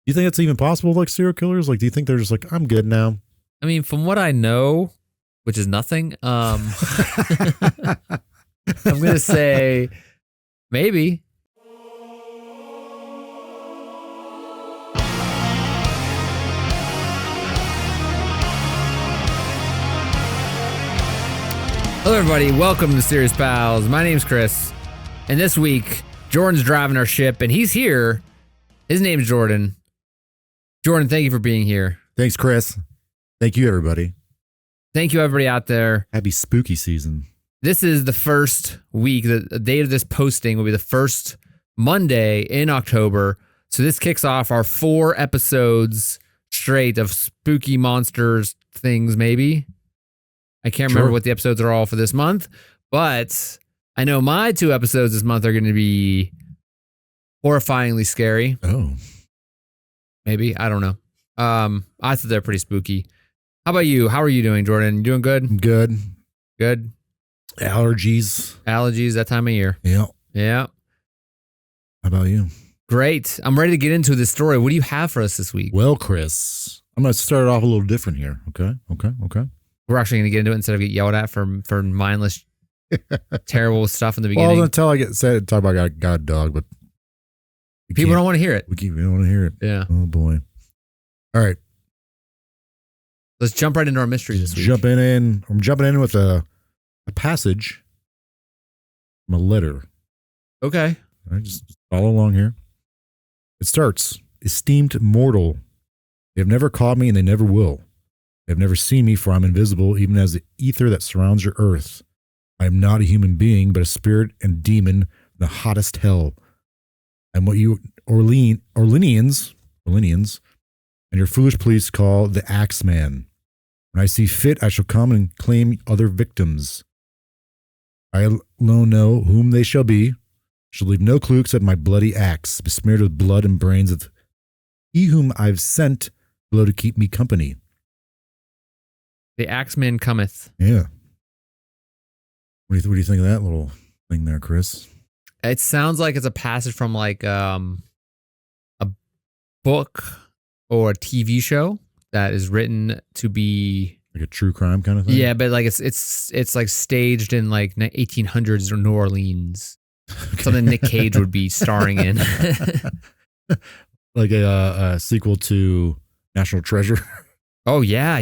you think it's even possible, like serial killers? Like, do you think they're just like, I'm good now? I mean, from what I know, which is nothing, I'm going to say maybe. Hello, everybody. Welcome to Mysterious Pals. My name's Chris, and this week, Jordan's driving our ship, and he's here. His name's Jordan. Jordan, thank you for being here. Thanks, Chris. Thank you, everybody. Thank you, everybody out there. Happy spooky season. This is the first week. The date of this posting will be the first Monday in October. So this kicks off our 4 episodes straight of spooky monsters things, maybe. I can't remember what the episodes are all for this month, but I know my 2 episodes this month are going to be horrifyingly scary. Oh. Maybe. I don't know. I thought they're pretty spooky. How about you? How are you doing, Jordan? You doing good? I'm good. Good. Allergies. Allergies that time of year. Yeah. Yeah. How about you? Great. I'm ready to get into this story. What do you have for us this week? Well, Chris, I'm going to start it off a little different here. Okay. We're actually going to get into it instead of get yelled at for mindless, terrible stuff in the beginning. Well, until I get said, talk about God dog, but people don't want to hear it. We don't want to hear it. Yeah. Oh, boy. All right. Let's jump right into our mystery this week. I'm jumping in with a passage from a letter. Okay. All right, just follow along here. It starts, esteemed mortal, they have never caught me and they never will. They have never seen me, for I am invisible, even as the ether that surrounds your earth. I am not a human being, but a spirit and demon in the hottest hell. And what you Orleanians, and your foolish police call the Axeman. When I see fit, I shall come and claim other victims. I alone know whom they shall be. Shall leave no clue except my bloody axe, besmeared with blood and brains of he whom I've sent below to keep me company. The Axeman cometh. Yeah. What do you think of that little thing there, Chris? It sounds like it's a passage from like a book or a TV show that is written to be like a true crime kind of thing. Yeah, but like it's like staged in like 1800s or New Orleans. Okay. Something Nick Cage would be starring in. Like a sequel to National Treasure. Oh yeah.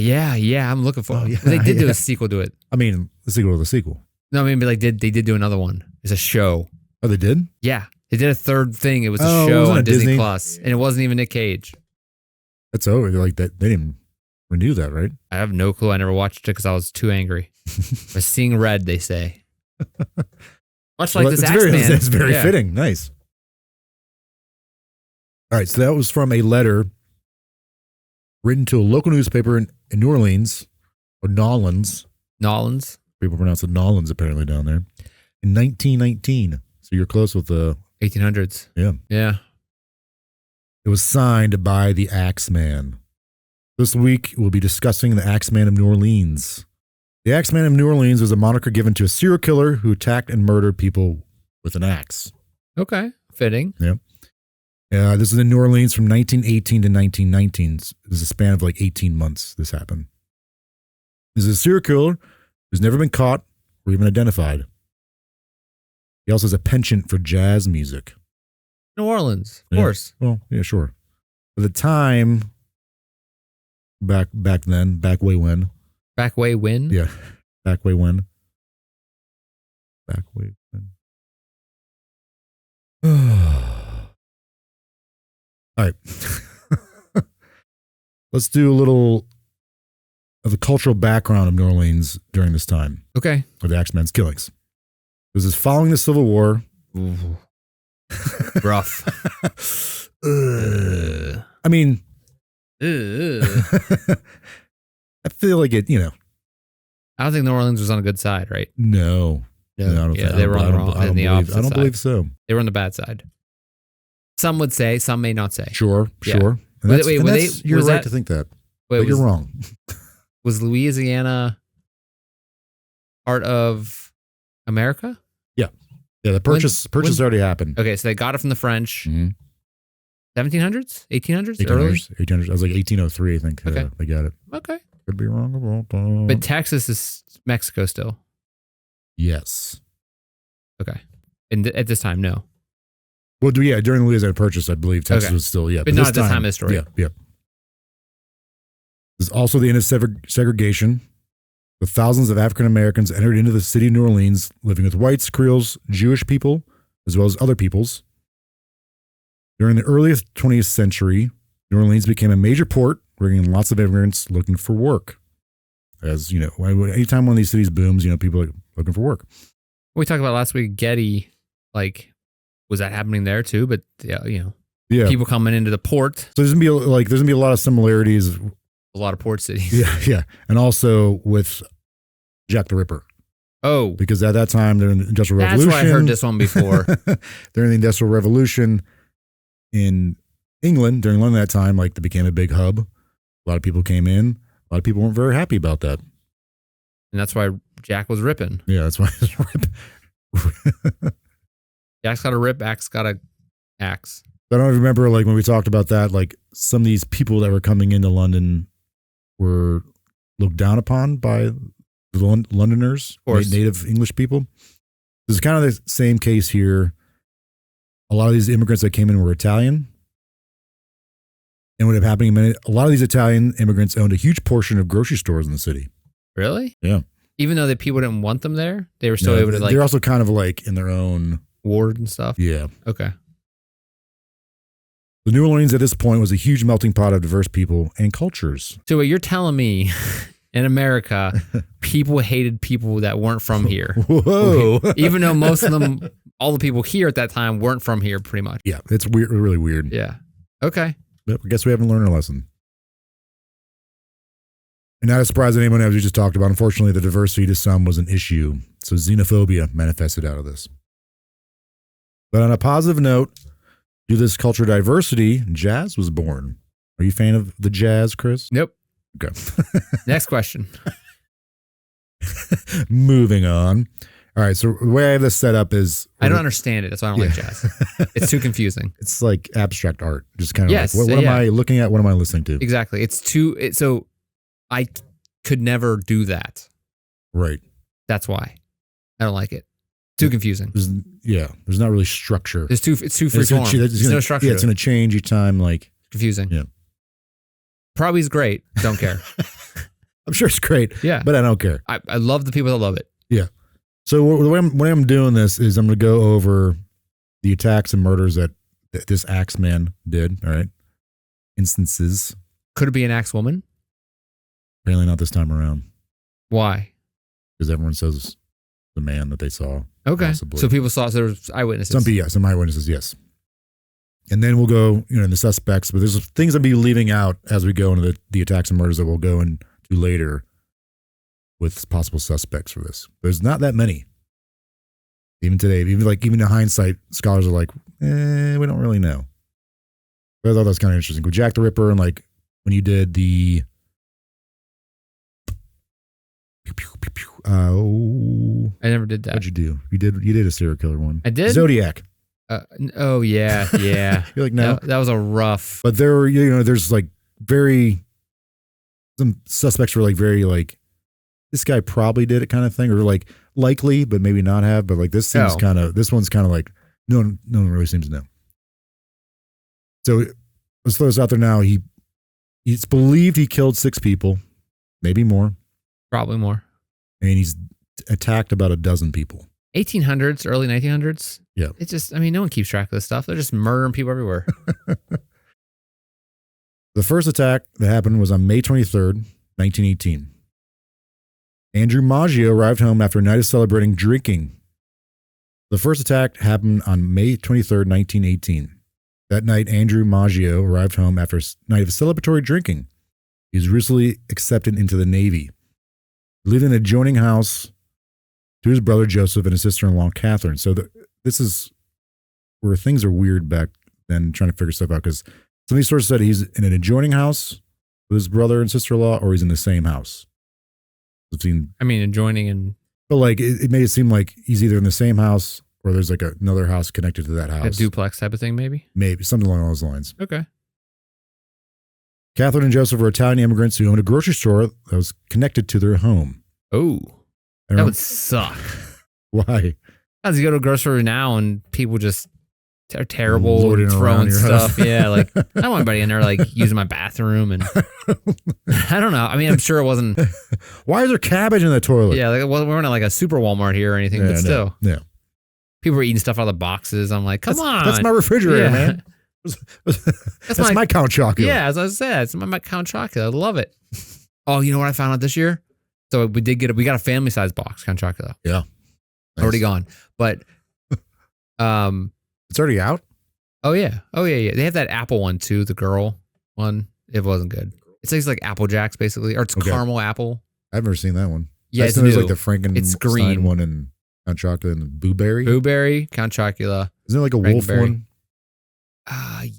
I'm looking for. They did do a sequel to it. I mean, the sequel to the sequel. No, I mean, but like they did do another one. It's a show. Oh, they did? Yeah, they did a third thing. It was a show on Disney Plus, and it wasn't even Nick Cage. That's over. Like that, they didn't renew that, right? I have no clue. I never watched it because I was too angry. I was seeing red, they say. Much like this Axeman. It's very fitting. Nice. All right, so that was from a letter written to a local newspaper in New Orleans, or Nawlins. Nawlins? People pronounce it Nawlins apparently down there. In 1919. So you're close with the 1800s. Yeah. Yeah. It was signed by the Axeman. This week, we'll be discussing the Axeman of New Orleans. The Axeman of New Orleans was a moniker given to a serial killer who attacked and murdered people with an axe. Okay. Fitting. Yeah. This is in New Orleans from 1918 to 1919. This is a span of like 18 months this happened. This is a serial killer who's never been caught or even identified. He also has a penchant for jazz music. New Orleans, of course. Well, yeah, sure. At the time, back way when. Back way when? Yeah, back way when. Back way when. All right. Let's do a little of the cultural background of New Orleans during this time. Okay. Of the Axeman's killings. This is following the Civil War. Rough. I mean, I feel like it, I don't think New Orleans was on a good side, right? No. I don't think they were on the opposite side. I don't believe so. They were on the bad side. Some would say, some may not say. Sure. You're right to think that. But you're wrong. Was Louisiana part of America? Yeah. Yeah, the purchase already happened. Okay, so they got it from the French. Mm-hmm. 1700s, 1800s, early. 1800s. I was like 1803. I think Okay. they got it. Okay, Could be wrong about that. but Texas is Mexico still. Yes. Okay, and at this time, no. Well, yeah, during the Louisiana Purchase, I believe Texas Okay. was still, yeah. But not at this time of the story. Yeah, yeah. There's also the end of segregation, with thousands of African Americans entered into the city of New Orleans, living with whites, Creoles, Jewish people, as well as other peoples. During the earliest 20th century, New Orleans became a major port, bringing lots of immigrants looking for work. As, you know, anytime one of these cities booms, you know, people are looking for work. We talked about last week, Getty, like, was that happening there too? But yeah, you know, Yeah. people coming into the port. So there's gonna be a lot of similarities. A lot of port cities. Yeah, yeah, and also with Jack the Ripper, Oh, because at that time they're in the Industrial that's Revolution. where I heard this one before. They're in the Industrial Revolution in England during that time. Like, they became a big hub. A lot of people came in. A lot of people weren't very happy about that. And that's why Jack was ripping. Yeah, that's why it's rip. Jack's got a rip, Axe got a axe. I don't remember, like, when we talked about that, like, some of these people that were coming into London were looked down upon by the Londoners, native English people. This is kind of the same case here. A lot of these immigrants that came in were Italian. And what happened in a minute, a lot of these Italian immigrants owned a huge portion of grocery stores in the city. Really? Yeah. Even though the people didn't want them there, they were still able to, like, they're also kind of like in their own ward and stuff. Yeah. Okay. The New Orleans at this point was a huge melting pot of diverse people and cultures. So what you're telling me, in America, people hated people that weren't from here. Whoa. Even though most of them, all the people here at that time weren't from here, pretty much. Yeah, it's weird, really weird. Yeah. Okay. But I guess we haven't learned our lesson. And not a surprise to anyone, as we just talked about, unfortunately, the diversity to some was an issue. So xenophobia manifested out of this. But on a positive note, due to this cultural diversity, jazz was born. Are you a fan of the jazz, Chris? Nope. Okay. Next question. Moving on. All right. So the way I have this set up is I don't understand it. That's why I don't like jazz. It's too confusing. It's like abstract art. Just kind of Yes, like, what am I looking at? What am I listening to? Exactly. So I could never do that. Right. That's why I don't like it. Too confusing. There's not really structure. It's too free form. There's no structure. Yeah, it's going to change each time. Like, confusing. Yeah. Probably is great. Don't care. I'm sure it's great. Yeah. But I don't care. I love the people that love it. Yeah. So the way I'm doing this is I'm going to go over the attacks and murders that this Axeman did. All right. Instances. Could it be an axe woman? Apparently not this time around. Why? Because everyone says the man that they saw. Okay. Possibly. So people saw, so there was eyewitnesses. Some eyewitnesses, yes. And then we'll go, in the suspects, but there's things I'll be leaving out as we go into the attacks and murders that we'll go into later with possible suspects for this. There's not that many. Even today, even in hindsight, scholars are like, we don't really know. But I thought that was kind of interesting. With Jack the Ripper, and like when you did the I never did that. What'd you do? You did a serial killer one. I did? Zodiac. Oh yeah. You're like, no. That was a rough. But there's like some suspects were like very like, this guy probably did it kind of thing, or like likely, but maybe not have. But like this one's kind of like, no one really seems to know. So let's throw this out there now. It's believed he killed 6 people, maybe more. Probably more. And he's attacked about a dozen people. 1800s, early 1900s. Yeah. It's just, no one keeps track of this stuff. They're just murdering people everywhere. The first attack that happened was on May 23rd, 1918. Andrew Maggio arrived home after a night of celebrating drinking. The first attack happened on May 23rd, 1918. That night, Andrew Maggio arrived home after a night of celebratory drinking. He was recently accepted into the Navy. He lived in an adjoining house to his brother Joseph and his sister-in-law Catherine. So this is where things are weird back then, trying to figure stuff out, because some of these sources said he's in an adjoining house with his brother and sister-in-law, or he's in the same house. Adjoining and... But like, it made it seem like he's either in the same house or there's like another house connected to that A house. duplex type of thing, maybe? Maybe something along those lines. Okay. Catherine and Joseph were Italian immigrants who owned a grocery store that was connected to their home. Oh, And that would suck. why? Because you go to a grocery now and people just are terrible Lording and around throwing your stuff. house. Yeah, like I don't want anybody in there like using my bathroom and I don't know. I mean, I'm sure it wasn't. Why is there cabbage in the toilet? Yeah, like we weren't at like a super Walmart here or anything, but still, Yeah. people were eating stuff out of the boxes. I'm like, come on, That's my refrigerator, Yeah. man. That's my Count Chocula. Yeah, as I said, it's my Count Chocula. I love it. Oh, you know what I found out this year? So we got a family size box Count Chocula. Yeah. Nice. Already gone, but It's already out? oh yeah. They have that apple one too, the girl one. It wasn't good. It's like Apple Jacks basically, or it's Okay. caramel apple. I've never seen that one. Yeah, I it's know there's new. like the Frankenstein It's green. one and Count Chocula and the Blueberry. Blueberry, Count Chocula. Isn't there like a wolf Frankenberry. one?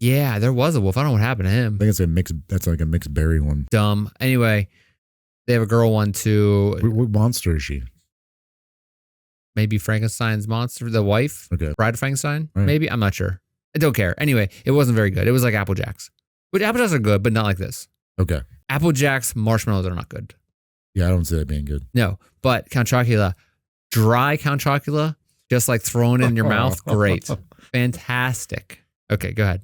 Yeah, there was a wolf. I don't know what happened to him. I think it's a mixed. That's like a mixed berry one. Dumb. Anyway, they have a girl one too. What monster is she? Maybe Frankenstein's monster, the wife, Okay. Bride of Frankenstein. Right. Maybe, I'm not sure. I don't care. Anyway, it wasn't very good. It was like Apple Jacks, which Apple Jacks are good, but not like this. Okay. Apple Jacks marshmallows are not good. Yeah, I don't see that being good. No, but Count Chocula, dry Count Chocula, just like throwing it in your mouth, great, fantastic. Okay, go ahead.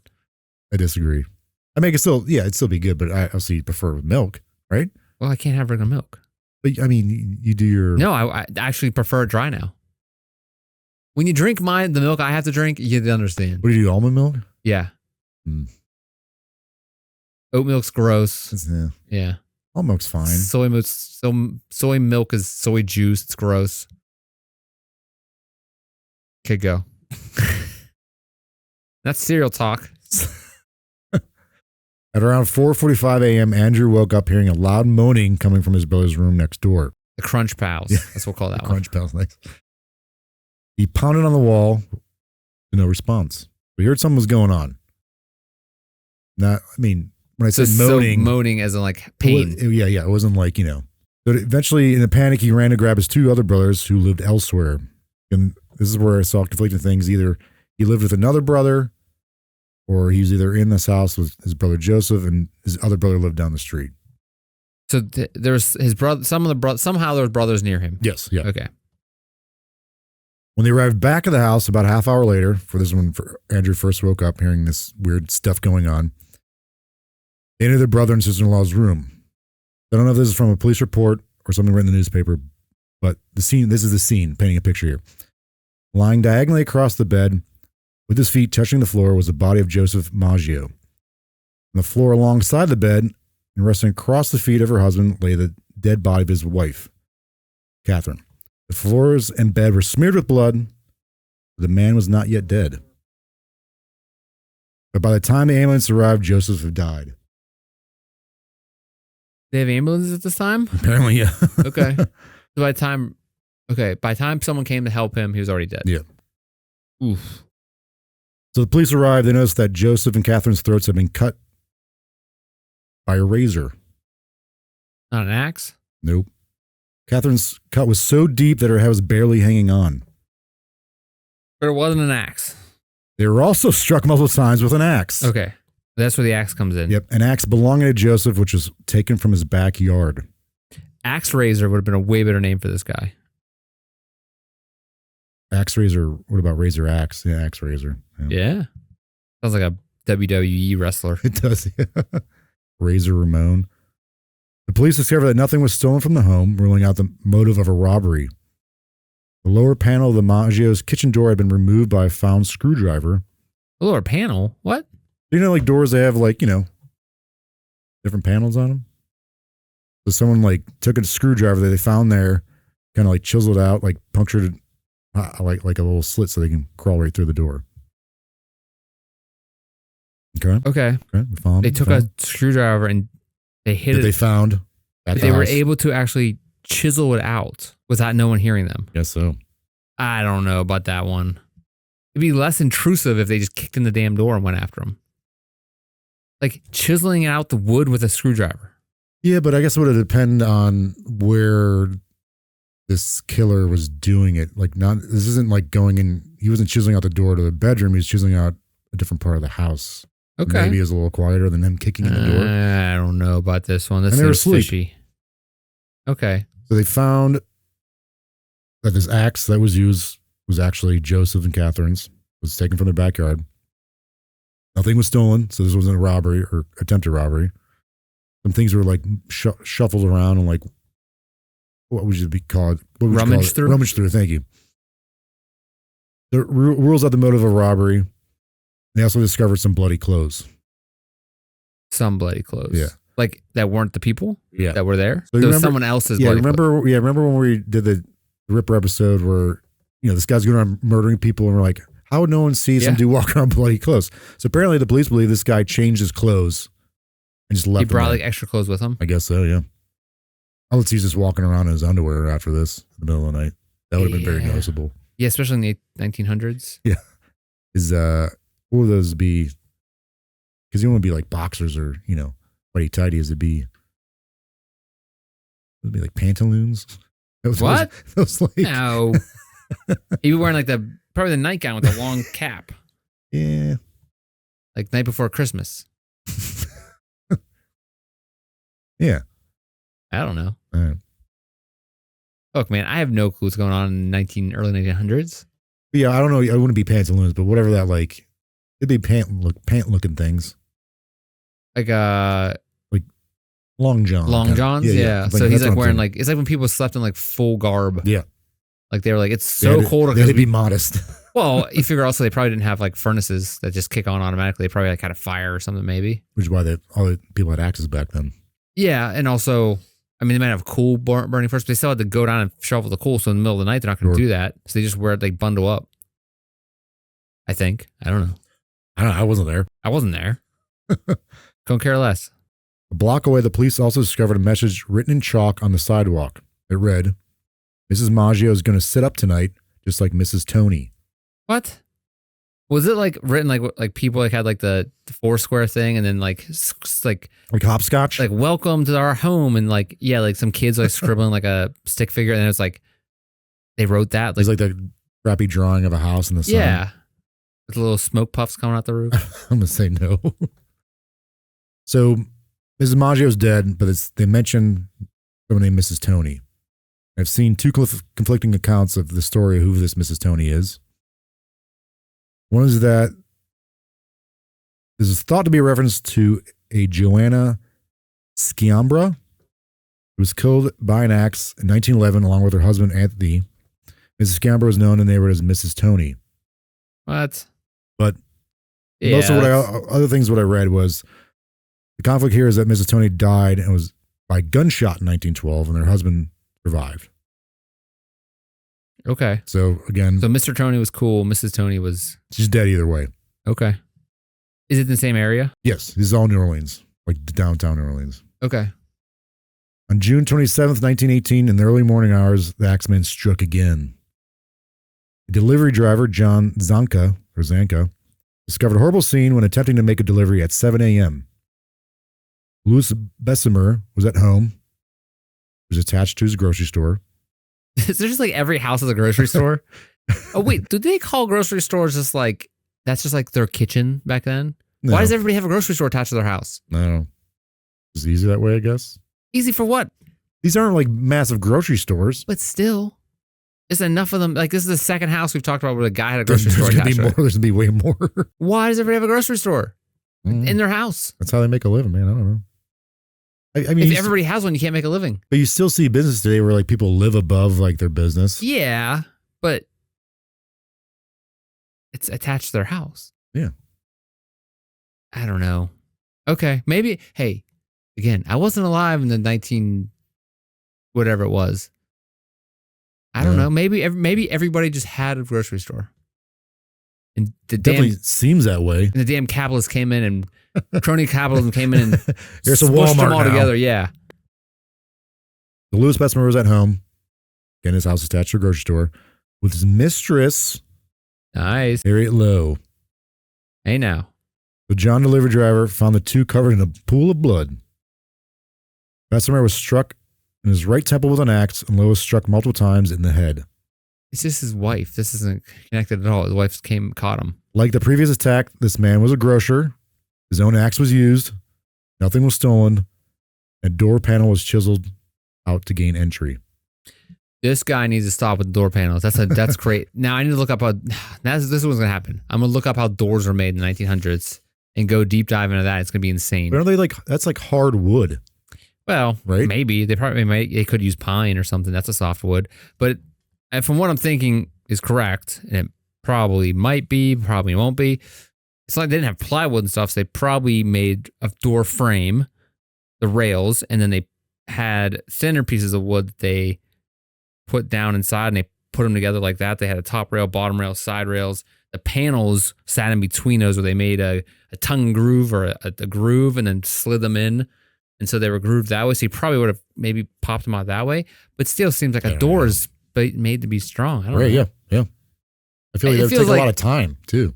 I disagree. I mean, it'd still be good, but I obviously prefer with milk, right? Well, I can't have regular milk. But I mean, you do your. No, I actually prefer it dry now. When you drink the milk I have to drink, you understand. What do you do? Almond milk? Yeah. Mm. Oat milk's gross. Yeah. Yeah. Almond milk's fine. Soy milk is soy juice. It's gross. Okay, go. That's cereal talk. At around 4:45 a.m., Andrew woke up hearing a loud moaning coming from his brother's room next door. The Crunch Pals. Yeah. That's what we'll call that one. Crunch Pals, nice. He pounded on the wall, no response. We heard something was going on. Not, I mean, when I said moaning, moaning as in like pain. Yeah, it wasn't like, But eventually, in a panic, he ran to grab his two other brothers who lived elsewhere. And this is where I saw conflicting things. Either he lived with another brother, or he was either in this house with his brother Joseph, and his other brother lived down the street. So there's his brother. Somehow there were brothers near him. Yes, yeah. Okay. When they arrived back at the house about a half hour later, for this one, Andrew first woke up hearing this weird stuff going on. They entered their brother and sister-in-law's room. I don't know if this is from a police report or something written in the newspaper, but this is the scene, painting a picture here. Lying diagonally across the bed, with his feet touching the floor, was the body of Joseph Maggio. On the floor alongside the bed, and resting across the feet of her husband, lay the dead body of his wife, Catherine. The floors and bed were smeared with blood. The man was not yet dead. But by the time the ambulance arrived, Joseph had died. They have ambulances at this time? Apparently, yeah. Okay. So by the time someone came to help him, he was already dead. Yeah. Oof. So the police arrived. They noticed that Joseph and Catherine's throats had been cut by a razor. Not an axe? Nope. Catherine's cut was so deep that her head was barely hanging on. But it wasn't an axe. They were also struck multiple times with an axe. Okay. That's where the axe comes in. Yep, an axe belonging to Joseph, which was taken from his backyard. Axe Razor would have been a way better name for this guy. Axe razor. What about razor axe? Yeah, axe razor. Yeah. Sounds like a WWE wrestler. It does. Yeah. Razor Ramon. The police discovered that nothing was stolen from the home, ruling out the motive of a robbery. The lower panel of the Maggio's kitchen door had been removed by a found screwdriver. The lower panel? What? Like doors, they have different panels on them. So someone took a screwdriver that they found there, kind of chiseled it out, punctured it, like a little slit so they can crawl right through the door. Okay. We They took a screwdriver and they hit that it. they found. But they were able to actually chisel it out without no one hearing them. Guess so. I don't know about that one. It'd be less intrusive if they just kicked in the damn door and went after him. Chiseling out the wood with a screwdriver. Yeah, but I guess it would depend on where this killer was doing it. Like, not, this isn't like going in, he wasn't chiseling out the door to the bedroom, he was chiseling out a different part of the house. Okay. Maybe it was a little quieter than him kicking in the door. I don't know about this one. This And they were seems asleep. fishy. Okay. So they found that this axe that was used was actually Joseph and Catherine's. It was taken from their backyard. Nothing was stolen, so this wasn't a robbery or attempted robbery. Some things were like shuffled around and like, what would you be called? What would you Rummage call it? through? Rummage through, thank you. The rules out the motive of robbery. They also discovered some bloody clothes. Some bloody clothes. Yeah. Like that weren't the people Yeah. that were there? So you So remember- someone else's Yeah, bloody clothes. remember when we did the Ripper episode where, you know, this guy's going around murdering people and we're like, how would no one see some Yeah. dude walk around bloody clothes? So apparently the police believe this guy changed his clothes and just left He them brought there. like extra clothes with him? I guess so, yeah. Unless he's just walking around in his underwear after this in the middle of the night. That would have been very Yeah. noticeable. Yeah, especially in the 1900s. Is what would those be? Because you want to be like boxers or, you know, whitey tighty. It'd be like pantaloons. Those, What? Those like, No. He'd be wearing like probably the nightgown with the long cap. yeah. Like night before Christmas. Yeah. I don't know. All right. Look, man, I have no clue what's going on in early 1900s. But yeah, I don't know. I wouldn't be pantaloons, but whatever that like, it'd be pant looking things. Like Long john. long kinda. johns, yeah. Like, So that's he's what like I'm wearing saying. like, it's like when people slept in like full garb. Yeah. Like they were like, it's They so had to- cold. They had Because to be modest. well, you figure also they probably didn't have like furnaces that just kick on automatically. They probably like had a fire or something maybe. Which is why all the people had axes back then. Yeah, and also, I mean, they might have coal burning first, but they still had to go down and shovel the coal. So in the middle of the night, they're not going to Sure. do that. So they just wear it, like bundle up. I think. I don't know. I don't know. I wasn't there. I wasn't there. Couldn't care less. A block away, the police also discovered a message written in chalk on the sidewalk. It read, Mrs. Maggio is going to sit up tonight, just like Mrs. Tony. What? Was it like written like people like had like the Foursquare thing and then like Like hopscotch? like welcome to our home and like yeah like some kids like scribbling like a stick figure and it's like they wrote that There's like the crappy drawing of a house in the sun. yeah with little smoke puffs coming out the roof. I'm going to say no. So Mrs. Maggio's dead, but they mention someone named Mrs. Tony. I've seen two conflicting accounts of the story of who this Mrs. Tony is. One is that this is thought to be a reference to a Joanna Sciambra, who was killed by an axe in 1911 along with her husband Anthony. Mrs. Sciambra was known in the neighborhood as Mrs. Tony. What? But Yeah, most of other things what I read was the conflict here is that Mrs. Tony died and was by gunshot in 1912 and her husband survived. okay. So again, So Mr. Tony was cool. Mrs. Tony was she's dead either way. okay. Is it in the same area? Yes, this is all New Orleans, like downtown New Orleans. Okay. On June 27th, 1918, in the early morning hours, the Axeman struck again. A delivery driver, John Zanka, discovered a horrible scene when attempting to make a delivery at 7 a.m. Louis Bessemer was at home. He was attached to his grocery store. Is there just like every house is a grocery store? Oh wait, do they call grocery stores just like that's just like their kitchen back then? No, Why does everybody have a grocery store attached to their house? I don't know. It's easy that way, I guess. Easy for what? These aren't like massive grocery stores. But still, it's enough of them. Like this is the second house we've talked about where the guy had a grocery store There's gonna be attached more. to it. There's gonna be way more. Why does everybody have a grocery store Mm. in their house? That's how they make a living, man. I don't know. I mean, If everybody has one, you can't make a living. but you still see business today where like people live above like their business. Yeah, but it's attached to their house. Yeah. I don't know. Okay, maybe. Hey, again, I wasn't alive in the 19 whatever it was. I don't Yeah. know. Maybe everybody just had a grocery store, and Definitely seems that way. the damn capitalists came in and crony capitalism came in and Here's a smushed them Walmart all now. together. Yeah. The Louis Bessemer was at home. Again, his house attached to a grocery store with his mistress, Nice. Harriet Lowe. Hey now. The John delivery driver found the two covered in a pool of blood. Bessemer was struck in his right temple with an axe, and Lois struck multiple times in the head. It's just his wife. This isn't connected at all. His wife caught him. Like the previous attack, this man was a grocer. His own axe was used. Nothing was stolen. A door panel was chiseled out to gain entry. This guy needs to stop with door panels. That's great. Now I need to look up this is what's gonna happen. I'm gonna look up how doors were made in the 1900s and go deep dive into that. It's gonna be insane. But are they that's like hard wood? Well, right? Maybe they could use pine or something. That's a soft wood. But from what I'm thinking is correct, and it probably might be, probably won't be. It's like they didn't have plywood and stuff, so they probably made a door frame, the rails, and then they had thinner pieces of wood that they put down inside, and they put them together like that. They had a top rail, bottom rail, side rails. The panels sat in between those, where they made a tongue groove or a groove, and then slid them in, and so they were grooved that way. So you probably would have maybe popped them out that way, but still seems like a door is made to be strong. I don't know. Yeah. I feel like it would take a lot of time too.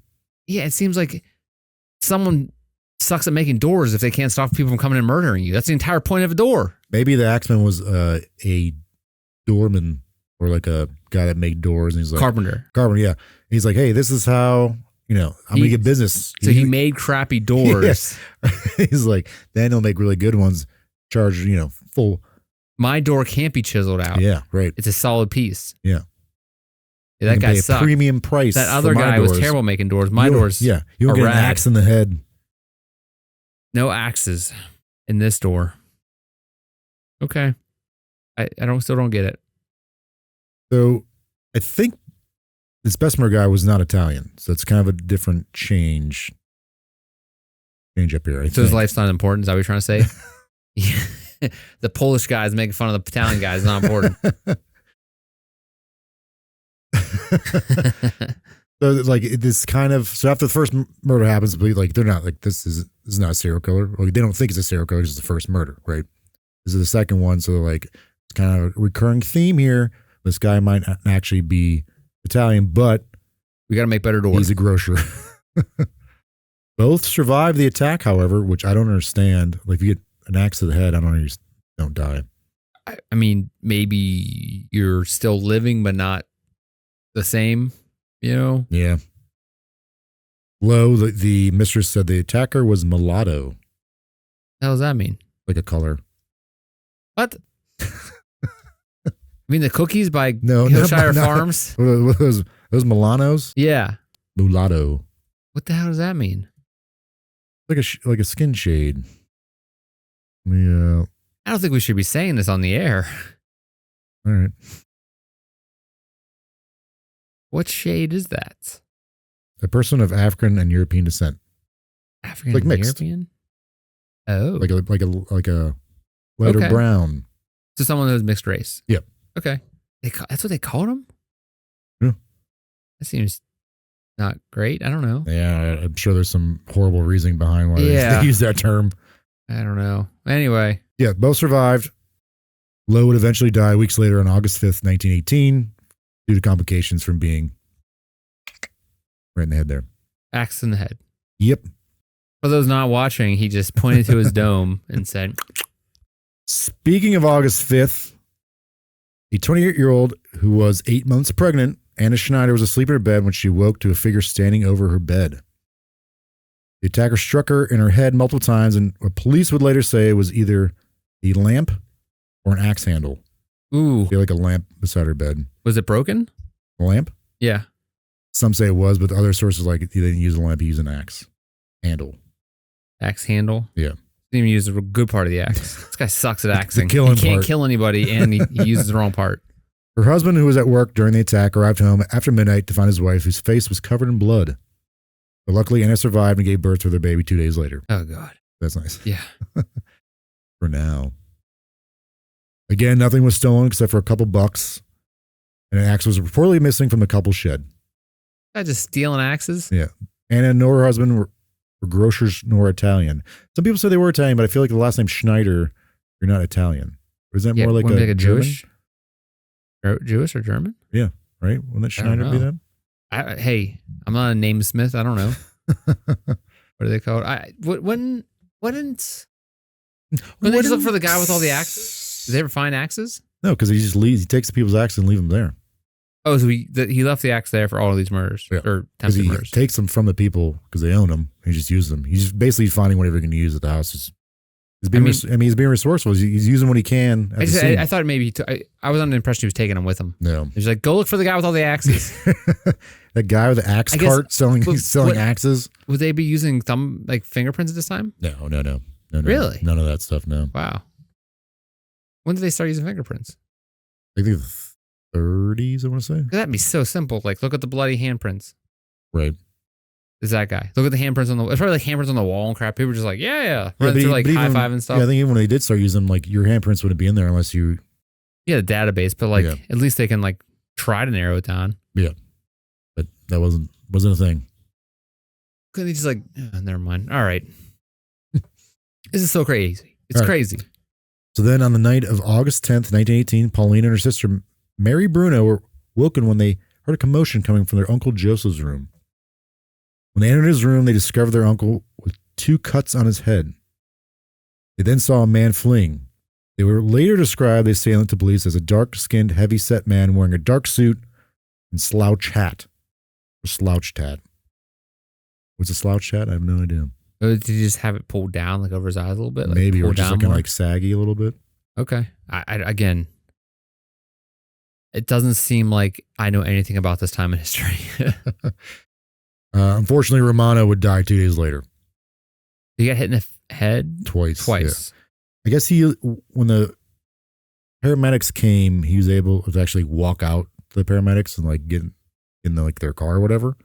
Yeah, it seems like someone sucks at making doors if they can't stop people from coming and murdering you. That's the entire point of a door. Maybe the Axeman was a doorman, or like a guy that made doors, and he's like carpenter, yeah. He's like, hey, this is how, I'm gonna get business. So he made crappy doors. Yeah. He's like, then he'll make really good ones, charge, full. My door can't be chiseled out. Yeah, right. It's a solid piece. Yeah. That guy sucked. Premium price. That other guy was terrible making doors. My doors, you don't get an axe in the head. No axes in this door. Okay, I still don't get it. So I think this Bessemer guy was not Italian, so it's kind of a different change up here. So his life's not important. Is that what you're trying to say? Yeah. The Polish guys making fun of the Italian guys is not important. So like this kind of, so after the first murder happens, like they're not like, this is not a serial killer. Like they don't think it's a serial killer. It's the first murder, right? This is the second one. So like it's kind of a recurring theme here. This guy might not actually be Italian, but we got to make better doors. He's a grocer. Both survived the attack, however, which I don't understand. Like if you get an axe to the head, I don't know, you just don't die. I mean, maybe you're still living, but not the same, Yeah. Lowe, the mistress, said the attacker was mulatto. What the hell does that mean? Like a color. What? I mean the cookies by no, Hillshire Farms? Those Milanos? Yeah. Mulatto. What the hell does that mean? Like a skin shade. Yeah. I don't think we should be saying this on the air. All right. What shade is that? A person of African and European descent. African like and mixed. European? Oh. Like a lighter brown. So someone who's mixed race. Yep. Okay. That's what they called him? Yeah. That seems not great. I don't know. Yeah, I'm sure there's some horrible reasoning behind why they use that term. I don't know. Anyway. Yeah, both survived. Lowe would eventually die weeks later on August 5th, 1918, due to complications from being right in the head there. Axe in the head. Yep. For those not watching, he just pointed to his dome and said... Speaking of August 5th, a 28-year-old who was 8 months pregnant, Anna Schneider, was asleep in her bed when she woke to a figure standing over her bed. The attacker struck her in her head multiple times, and what police would later say was either a lamp or an axe handle. Ooh. Like a lamp beside her bed. Was it broken? A lamp? Yeah. Some say it was, but other sources they didn't use a lamp, they used an axe handle. Axe handle? Yeah. Didn't even use the good part of the axe. This guy sucks at axing. He can't kill anybody, and he uses the wrong part. Her husband, who was at work during the attack, arrived home after midnight to find his wife, whose face was covered in blood. But luckily, Anna survived and gave birth to their baby 2 days later. Oh, God. That's nice. Yeah. For now. Again, nothing was stolen except for a couple bucks, and an axe was reportedly missing from the couple's shed. Guy just stealing axes? Yeah. Anna nor her husband were grocers nor Italian. Some people say they were Italian, but I feel like the last name Schneider, you're not Italian. Or is that more like a Jewish? Jewish or German? Yeah, right? Wouldn't that Schneider be them? Hey, I'm not a name smith. I don't know. What are they called? When they just look for the guy with all the axes? Did they ever find axes? No, because he just leaves. He takes the people's axes and leave them there. Oh, so he left the axe there for all of these murders or Because attempted he murders. takes them from the people because they own them. And he just uses them. He's just basically finding whatever he can use at the house. He's being resourceful. He's using what he can. I thought maybe I was under the impression he was taking them with him. No, he's like, go look for the guy with all the axes. That guy with the axe cart selling axes. Would they be using fingerprints at this time? No. Really? None of that stuff. No. Wow. When did they start using fingerprints? I think the 30s. I want to say that'd be so simple. Like, look at the bloody handprints. Right. Is that guy? Look at the handprints on the. It's probably like handprints on the wall and crap. People were just like, yeah. Running through high five and stuff. Yeah, I think even when they did start using them, like your handprints wouldn't be in there unless you. Yeah, the database, but at least they can try to narrow it down. Yeah, but that wasn't a thing. Couldn't they just never mind. All right. This is so crazy. It's crazy. So then on the night of August 10th, 1918, Pauline and her sister Mary Bruno were woken when they heard a commotion coming from their Uncle Joseph's room. When they entered his room, they discovered their uncle with 2 cuts on his head. They then saw a man fleeing. They were later described, the assailant to police, as a dark-skinned, heavy-set man wearing a dark suit and slouched hat. What's a slouched hat? I have no idea. Did he just have it pulled down over his eyes a little bit? Maybe, or just looking saggy a little bit. Okay. Again, it doesn't seem like I know anything about this time in history. Unfortunately, Romano would die 2 days later. He got hit in the head? Twice. Yeah. I guess when the paramedics came, he was able to actually walk out to the paramedics and get in their car or whatever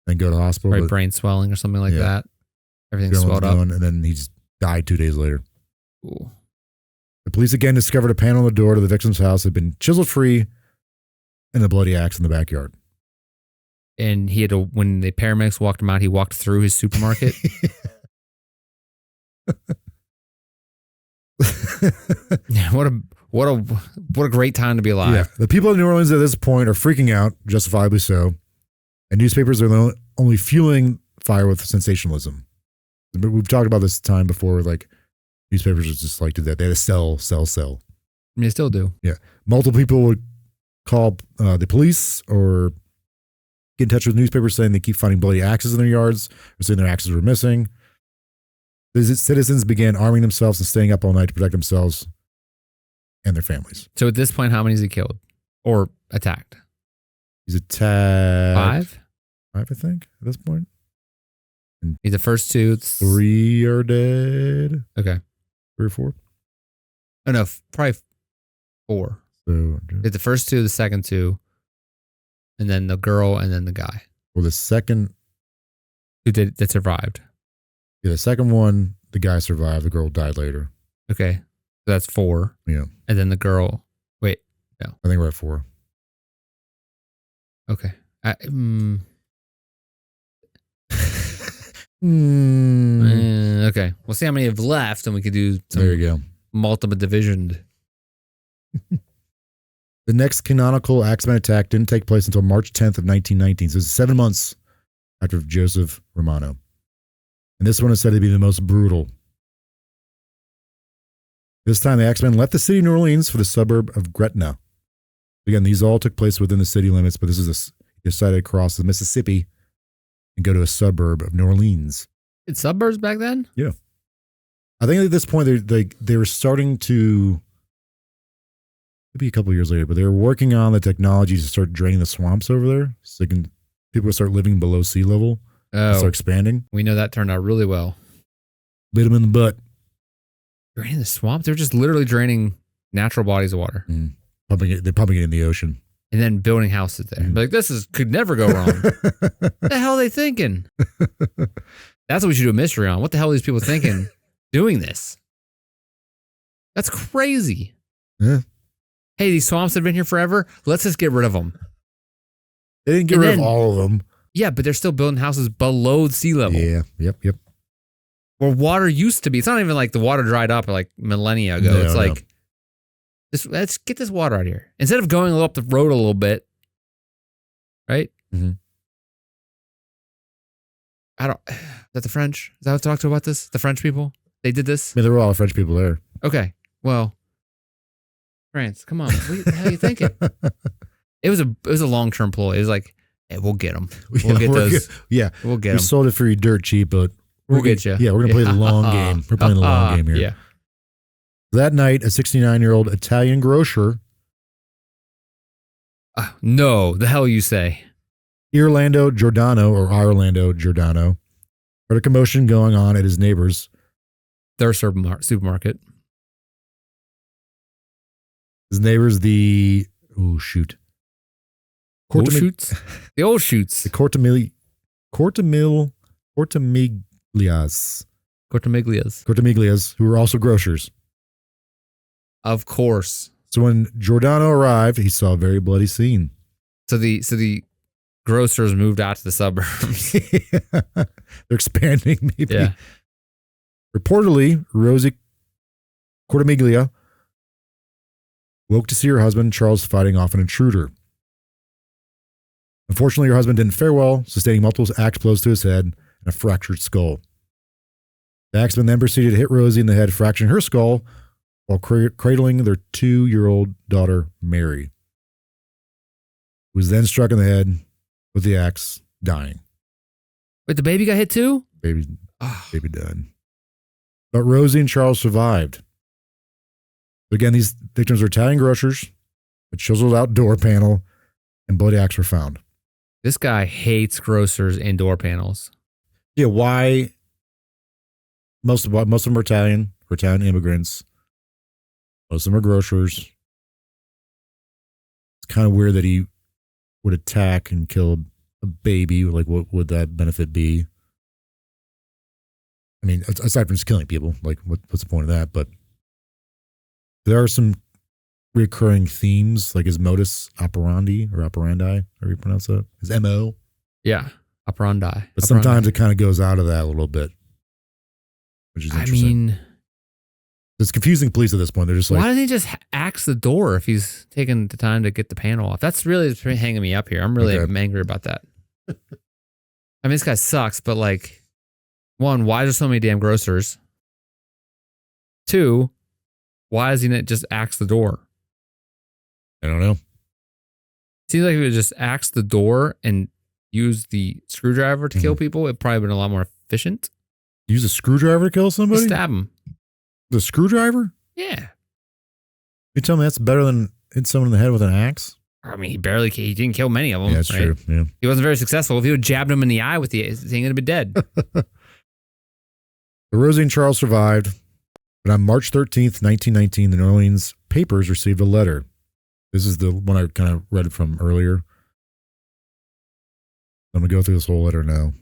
and go to the hospital. Right, brain swelling or something like that. Everything swelled up. And then he just died 2 days later. Ooh. The police again discovered a panel on the door to the victim's house had been chiseled free and a bloody axe in the backyard. And he had to, when the paramedics walked him out, he walked through his supermarket. What a great time to be alive. Yeah. The people in New Orleans at this point are freaking out, justifiably so. And newspapers are only fueling fire with sensationalism. We've talked about this time before, newspapers just did that. They had to sell. I mean, they still do. Yeah. Multiple people would call the police or get in touch with newspapers saying they keep finding bloody axes in their yards or saying their axes were missing. The citizens began arming themselves and staying up all night to protect themselves and their families. So at this point, how many has he killed or attacked? He's attacked 5? 5, I think, at this point. And he's the first 2. 3 are dead. Okay. 3 or 4? Oh, no, probably 4. So the first 2, the second 2, and then the girl, and then the guy. Well, the second... that survived. Yeah, the second one, the guy survived. The girl died later. Okay. So that's 4. Yeah. And then the girl... Wait, no. I think we're at 4. Okay. Okay. We'll see how many have left, and we could do some there you go. multiple division. The next canonical Axeman attack didn't take place until March 10th of 1919. So it's 7 months after Joseph Romano. And this one is said to be the most brutal. This time, the Axemen left the city of New Orleans for the suburb of Gretna. Again, these all took place within the city limits, but they decided to cross the Mississippi and go to a suburb of New Orleans. It's suburbs back then? Yeah. I think at this point, they were starting to, maybe a couple of years later, but they were working on the technology to start draining the swamps over there so people would start living below sea level and start expanding. We know that turned out really well. Bit them in the butt. Draining the swamp? They're just literally draining natural bodies of water. Mm. They're pumping it in the ocean. And then building houses there. Mm. This could never go wrong. What the hell are they thinking? That's what we should do a mystery on. What the hell are these people thinking doing this? That's crazy. Yeah. Hey, these swamps have been here forever. Let's just get rid of them. They didn't get rid of all of them. Yeah, but they're still building houses below sea level. Yeah, yep. Where water used to be. It's not even like the water dried up millennia ago. It's like, let's get this water out of here. Instead of going up the road a little bit, right? Mm-hmm. Is that the French? Is that what I talked about this? The French people? They did this? I mean, there were a lot of French people there. Okay. Well, France, come on. What the hell are you thinking? It was a long-term ploy. It was like, hey, we'll get them. We'll get those. We'll get them. We sold it for you dirt cheap, but we'll get you. Yeah, we're going to play the long game. We're playing the long game here. Yeah. That night, a 69-year-old Italian grocer. No, the hell you say. Orlando Giordano heard a commotion going on at his neighbor's. Their supermarket. His neighbor's the The old shoots. The Cortamiglias, who were also grocers. Of course. So when Giordano arrived, he saw a very bloody scene. So the grocers moved out to the suburbs. They're expanding, maybe. Yeah. Reportedly, Rosie Cortamiglia woke to see her husband, Charles, fighting off an intruder. Unfortunately, her husband didn't fare well, sustaining multiple axe blows to his head and a fractured skull. The axeman then proceeded to hit Rosie in the head, fracturing her skull while cradling their 2-year-old daughter, Mary, who was then struck in the head with the axe, dying. Wait, the baby got hit too? Baby died. But Rosie and Charles survived. Again, these victims were Italian grocers, a chiseled out door panel, and bloody axe were found. This guy hates grocers and door panels. Yeah, why? Most of them are Italian, or Italian immigrants. Most of them are grocers. It's kind of weird that he would attack and kill a baby. Like, what would that benefit be? I mean, aside from just killing people, like, what's the point of that? But there are some recurring themes, like his modus operandi, however you pronounce that. His MO. Yeah, operandi. But sometimes it kind of goes out of that a little bit, which is interesting. I mean, it's confusing police at this point. They're just like, why doesn't he just axe the door if he's taking the time to get the panel off? That's really hanging me up here. I'm really angry about that. I mean, this guy sucks, but like, one, why are there so many damn grocers? Two, why does he not just axe the door? I don't know. Seems like if he would just axe the door and use the screwdriver to kill people, it'd probably been a lot more efficient. Use a screwdriver to kill somebody? Just stab him. The screwdriver? Yeah. You tell me that's better than hitting someone in the head with an axe? I mean, he didn't kill many of them. Yeah, that's true. Yeah. He wasn't very successful. If he would have jabbed him in the eye with the thing, he'd have been dead. Rosie and Charles survived, but on March 13th, 1919, the New Orleans papers received a letter. This is the one I kind of read from earlier. I'm going to go through this whole letter now.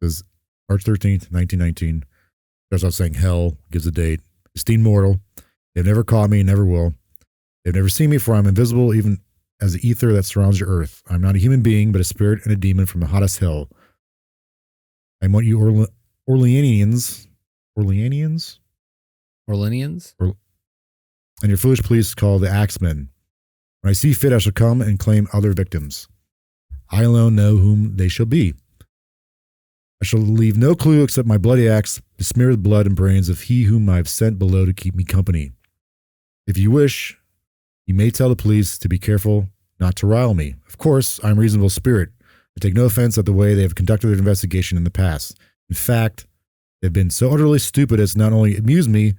It says, March 13th, 1919. Starts off saying, hell, gives a date. Esteemed mortal, they've never caught me and never will. They've never seen me, for I'm invisible even as the ether that surrounds your earth. I'm not a human being, but a spirit and a demon from the hottest hell. I want you Orleanians, and your foolish police called the Axemen. When I see fit, I shall come and claim other victims. I alone know whom they shall be. I shall leave no clue except my bloody axe, besmear the blood and brains of he whom I have sent below to keep me company. If you wish, you may tell the police to be careful not to rile me. Of course, I am a reasonable spirit. I take no offense at the way they have conducted their investigation in the past. In fact, they've been so utterly stupid as not only amuse me,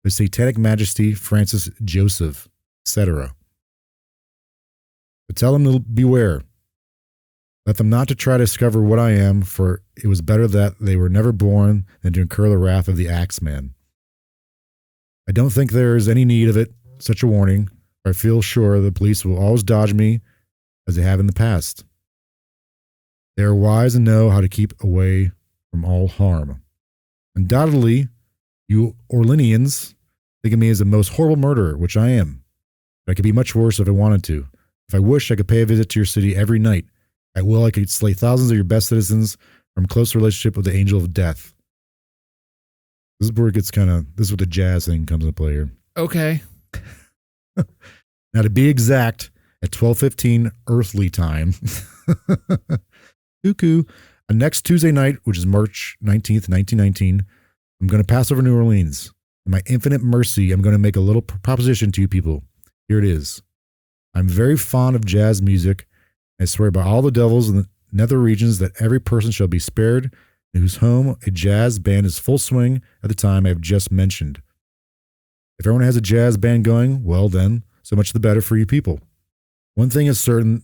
but satanic majesty, Francis Joseph, etc. But tell them to beware. Let them not to try to discover what I am, for it was better that they were never born than to incur the wrath of the Axeman. I don't think there is any need of it, such a warning, for I feel sure the police will always dodge me as they have in the past. They are wise and know how to keep away from all harm. Undoubtedly, you Orleanians think of me as the most horrible murderer, which I am. But I could be much worse if I wanted to. If I wished, I could pay a visit to your city every night. At will, I could slay thousands of your best citizens from close relationship with the angel of death. This is where it gets this is where the jazz thing comes into play here. Okay. Now, to be exact, at 12:15 earthly time, cuckoo, on next Tuesday night, which is March 19th, 1919, I'm going to pass over New Orleans. In my infinite mercy, I'm going to make a little proposition to you people. Here it is. I'm very fond of jazz music. I swear by all the devils in the nether regions that every person shall be spared in whose home a jazz band is full swing at the time I have just mentioned. If everyone has a jazz band going, well then, so much the better for you people. One thing is certain,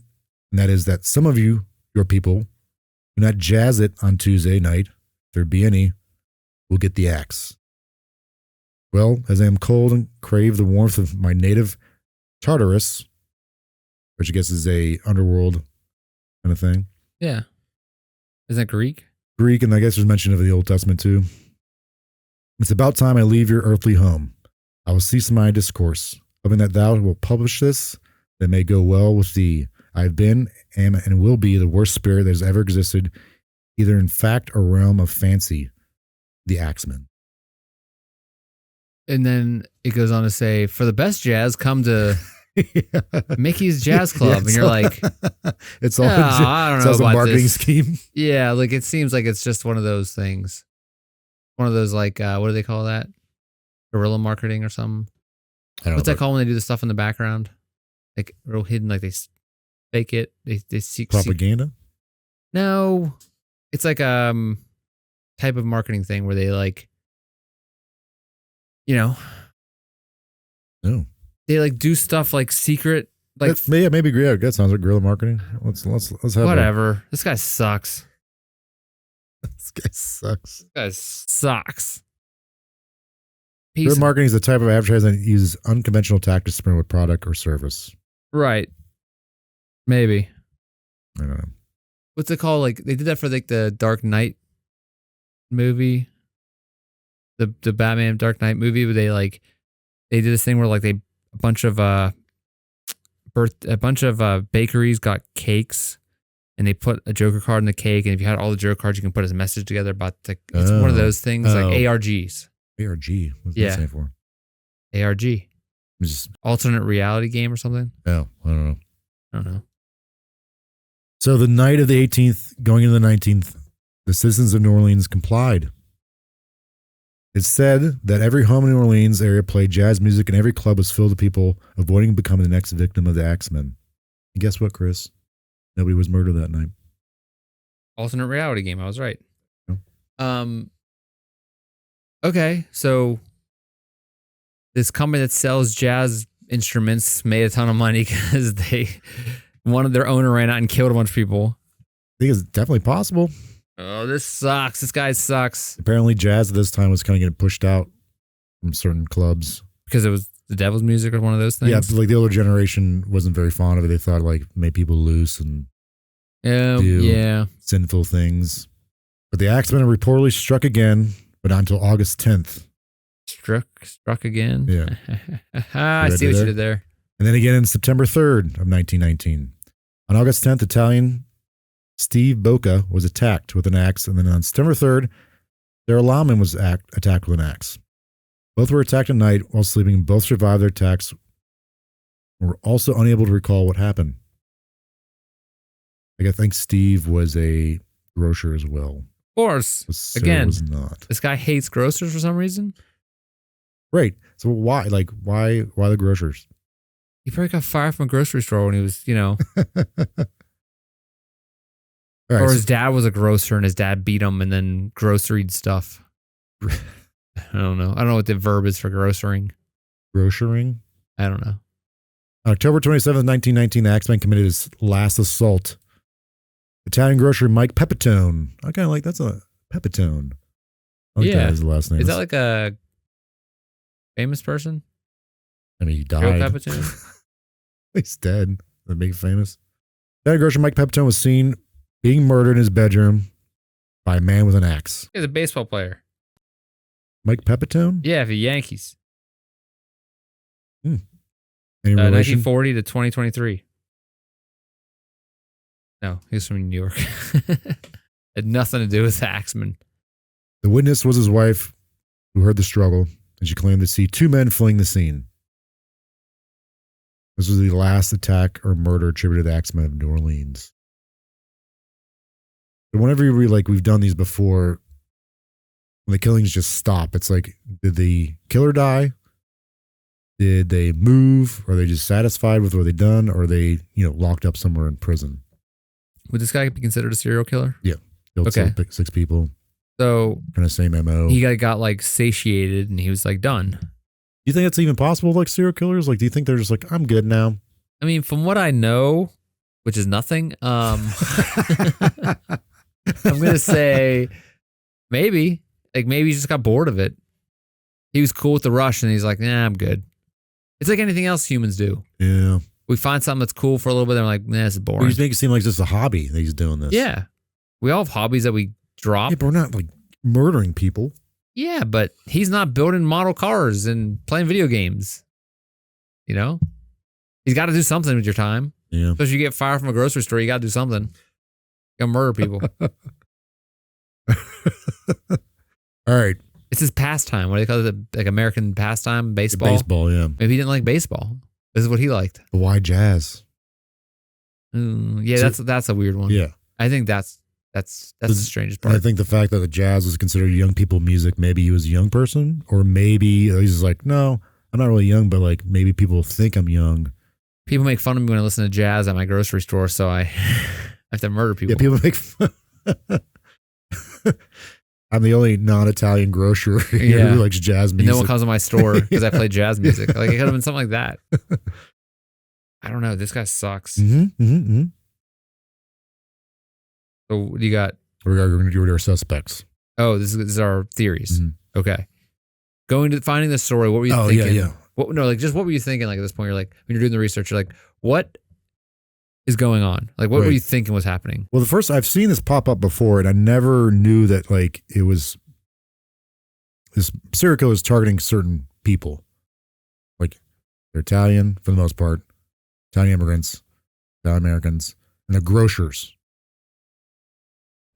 and that is that some of you, your people, do not jazz it on Tuesday night, if there be any, will get the axe. Well, as I am cold and crave the warmth of my native Tartarus, which I guess is a underworld kind of thing. Yeah. Isn't that Greek? Greek, and I guess there's mention of the Old Testament too. It's about time I leave your earthly home. I will cease my discourse, hoping that thou wilt publish this, that may go well with thee. I have been, am, and will be the worst spirit that has ever existed, either in fact or realm of fancy, the Axeman. And then it goes on to say, for the best jazz, come to Mickey's Jazz Club. And you're like, it's all, I don't know it's about a marketing this scheme. Yeah, like it seems like it's just one of those things. One of those like, what do they call that? Guerrilla marketing or something? What's that called when they do the stuff in the background? Like real hidden, like they fake it. They seek propaganda? No. It's like type of marketing thing where they like, you know. No. They like do stuff like secret, like maybe yeah, that sounds like guerrilla marketing. Let's have whatever. This guy sucks. This guy sucks. This guy sucks. Guerrilla marketing is the type of advertising that uses unconventional tactics to promote a product or service. Right. Maybe. I don't know. What's it called? Like they did that for like the Dark Knight movie, the Batman Dark Knight movie, where they did this thing where like a bunch of bakeries got cakes, and they put a Joker card in the cake, and if you had all the Joker cards, you can put a message together about it's one of those things like ARGs. ARG. What's that stand for? ARG. Just alternate reality game or something. Oh, I don't know. So the night of the 18th, going into the 19th, the citizens of New Orleans complied. It's said that every home in New Orleans area played jazz music and every club was filled with people avoiding becoming the next victim of the Axemen. And guess what, Chris? Nobody was murdered that night. Alternate reality game. I was right. Yeah. Okay, so this company that sells jazz instruments made a ton of money because one of their owner ran out and killed a bunch of people. I think it's definitely possible. Oh, this sucks. This guy sucks. Apparently jazz at this time was kind of getting pushed out from certain clubs. Because it was the devil's music or one of those things? Yeah, like the older generation wasn't very fond of it. They thought like made people loose and do sinful things. But the Axemen reportedly struck again, but not until August 10th. Struck again? Yeah. I see what you did there. And then again in September 3rd of 1919. On August 10th, Italian Steve Bocca was attacked with an axe, and then on September 3rd, their lawman was attacked with an axe. Both were attacked at night while sleeping. Both survived their attacks and were also unable to recall what happened. I think Steve was a grocer as well. Of course. Again, was not. This guy hates grocers for some reason. Right. So why the grocers? He probably got fired from a grocery store when he was, Right, or his dad was a grocer and his dad beat him and then groceried stuff. I don't know. I don't know what the verb is for grocering. Grocering? I don't know. On October 27th, 1919, the Axeman committed his last assault. Italian grocer Mike Pepitone. I kind of like that's a Pepitone. I like that as the last name. Is that like a famous person? I mean, he died. Joe Pepitone? He's dead. They make it famous. Italian grocer Mike Pepitone was seen being murdered in his bedroom by a man with an axe. He's a baseball player. Mike Pepitone? Yeah, for Yankees. Any relation? 1940 to 2023. No, he was from New York. Had nothing to do with the Axeman. The witness was his wife, who heard the struggle, and she claimed to see two men fleeing the scene. This was the last attack or murder attributed to the Axeman of New Orleans. But whenever you read, we've done these before, when the killings just stop, it's like, did the killer die? Did they move? Are they just satisfied with what they've done? Or are they, locked up somewhere in prison? Would this guy be considered a serial killer? Yeah. Killed Okay. six people. So Kind of same MO. he got like satiated and he was like done. Do you think it's even possible, like serial killers? Like, do you think they're just like, I'm good now? I mean, from what I know, which is nothing, I'm gonna say maybe. Like maybe he just got bored of it. He was cool with the rush and he's like, nah, I'm good. It's like anything else humans do. Yeah. We find something that's cool for a little bit, and we're like, nah, this is boring. You make it seem like it's just a hobby that he's doing this. Yeah. We all have hobbies that we drop. Yeah, but we're not like murdering people. Yeah, but he's not building model cars and playing video games. You know? He's got to do something with your time. Yeah. Especially you get fired from a grocery store, you got to do something. You got to murder people. All right. It's his pastime. What do they call it? Like American pastime? Baseball? Baseball, yeah. Maybe he didn't like baseball. This is what he liked. But why jazz? Yeah, that's a weird one. Yeah. I think that's the strangest part. I think the fact that the jazz was considered young people music, maybe he was a young person, or maybe he's just like, no, I'm not really young, but like maybe people think I'm young. People make fun of me when I listen to jazz at my grocery store, so I have to murder people. Yeah, people make fun. I'm the only non-Italian grocer here who likes jazz music. And no one comes to my store because I play jazz music. Like it could have been something like that. I don't know. This guy sucks. Mm-hmm, mm-hmm, mm-hmm. So what do you got? We're going to do our suspects. Oh, this is our theories. Mm-hmm. Okay. Going to finding the story. What were you thinking? Yeah. What were you thinking? Like at this point, you're like, when you're doing the research, you're like, what is going on? Like, what were you thinking was happening? Well, I've seen this pop up before, and I never knew that like it was this serial killer is targeting certain people. Like they're Italian for the most part, Italian immigrants, Italian Americans, and they're grocers.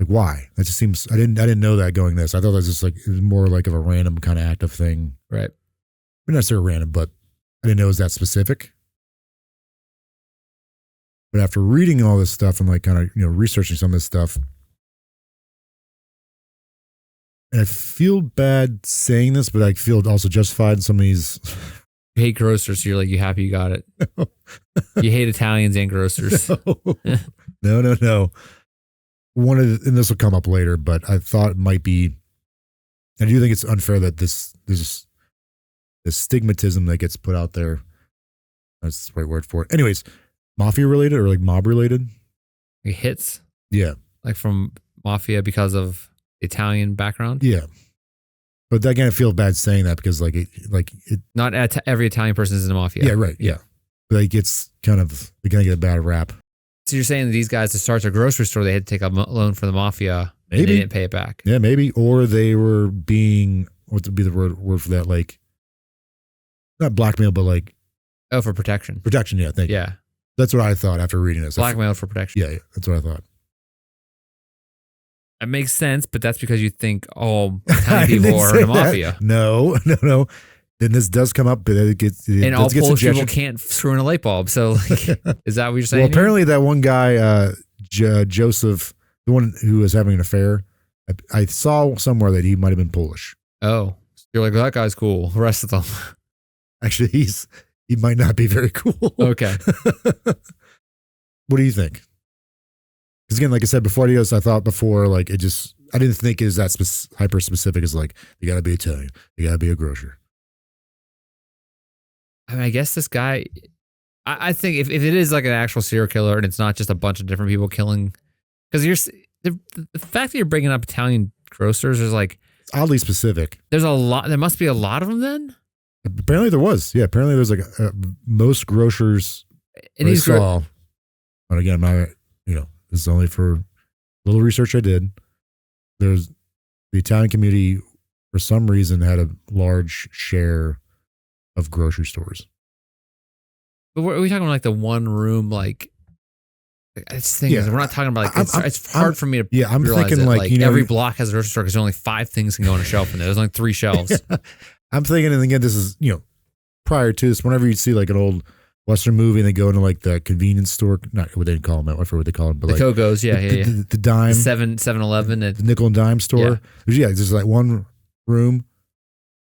Like why? That just seems I didn't know that going this. I thought that was just like it was more like of a random kind of active thing. Right. Not necessarily random, but I didn't know it was that specific. But after reading all this stuff and like kind of, researching some of this stuff, and I feel bad saying this, but I feel also justified in some of these. You hate grocers, so you're like, you happy you got it. No. You hate Italians and grocers. No. And this will come up later, but I thought it might be, I do think it's unfair that this stigmatism that gets put out there, that's the right word for it. Anyways, mafia related or like mob related? Like hits? Yeah. Like from mafia because of Italian background? Yeah. But again, I feel bad saying that because like it not every Italian person is in the mafia. Yeah, right. Yeah. But like it's kind of, they kind of get a bad rap. So you're saying that these guys to start their grocery store, they had to take a loan from the mafia and they didn't pay it back? Yeah, maybe. Or they were being, what would be the word for that? Like, not blackmail, but like. Oh, for protection. Protection, yeah, thank you. Yeah. That's what I thought after reading this. Blackmail for protection. Yeah, that's what I thought. That makes sense, but that's because you think all Italian people are in the mafia. No. Then this does come up, but it gets. And all Polish people can't screw in a light bulb. So, like, is that what you're saying? Well, apparently that one guy, Joseph, the one who was having an affair, I saw somewhere that he might have been Polish. Oh, you're like, well, that guy's cool. The rest of them. Actually, he might not be very cool. Okay. What do you think? Because again, like I said before, I thought before, like I didn't think it was that hyper specific as like, you got to be Italian, you got to be a grocer. I mean, I guess this guy, I think if it is like an actual serial killer and it's not just a bunch of different people killing, because the fact that you're bringing up Italian grocers is like, it's oddly specific. There must be a lot of them then? Apparently there was. Yeah, apparently there's like most grocers and I saw. But again, this is only for a little research I did. There's the Italian community for some reason had a large share of grocery stores. But are we talking about like the one room, like, it's thing is, we're not talking about like, it's hard for me to I'm thinking that, like, every block has a grocery store because only 5 things can go on a shelf in there. There's only 3 shelves. I'm thinking, and again, this is, prior to this, whenever you see like an old Western movie and they go into like the convenience store, not what they call them, I forget what they call them, but the like Cogos, the dime, 7-Eleven, the nickel and dime store. There's just like one room,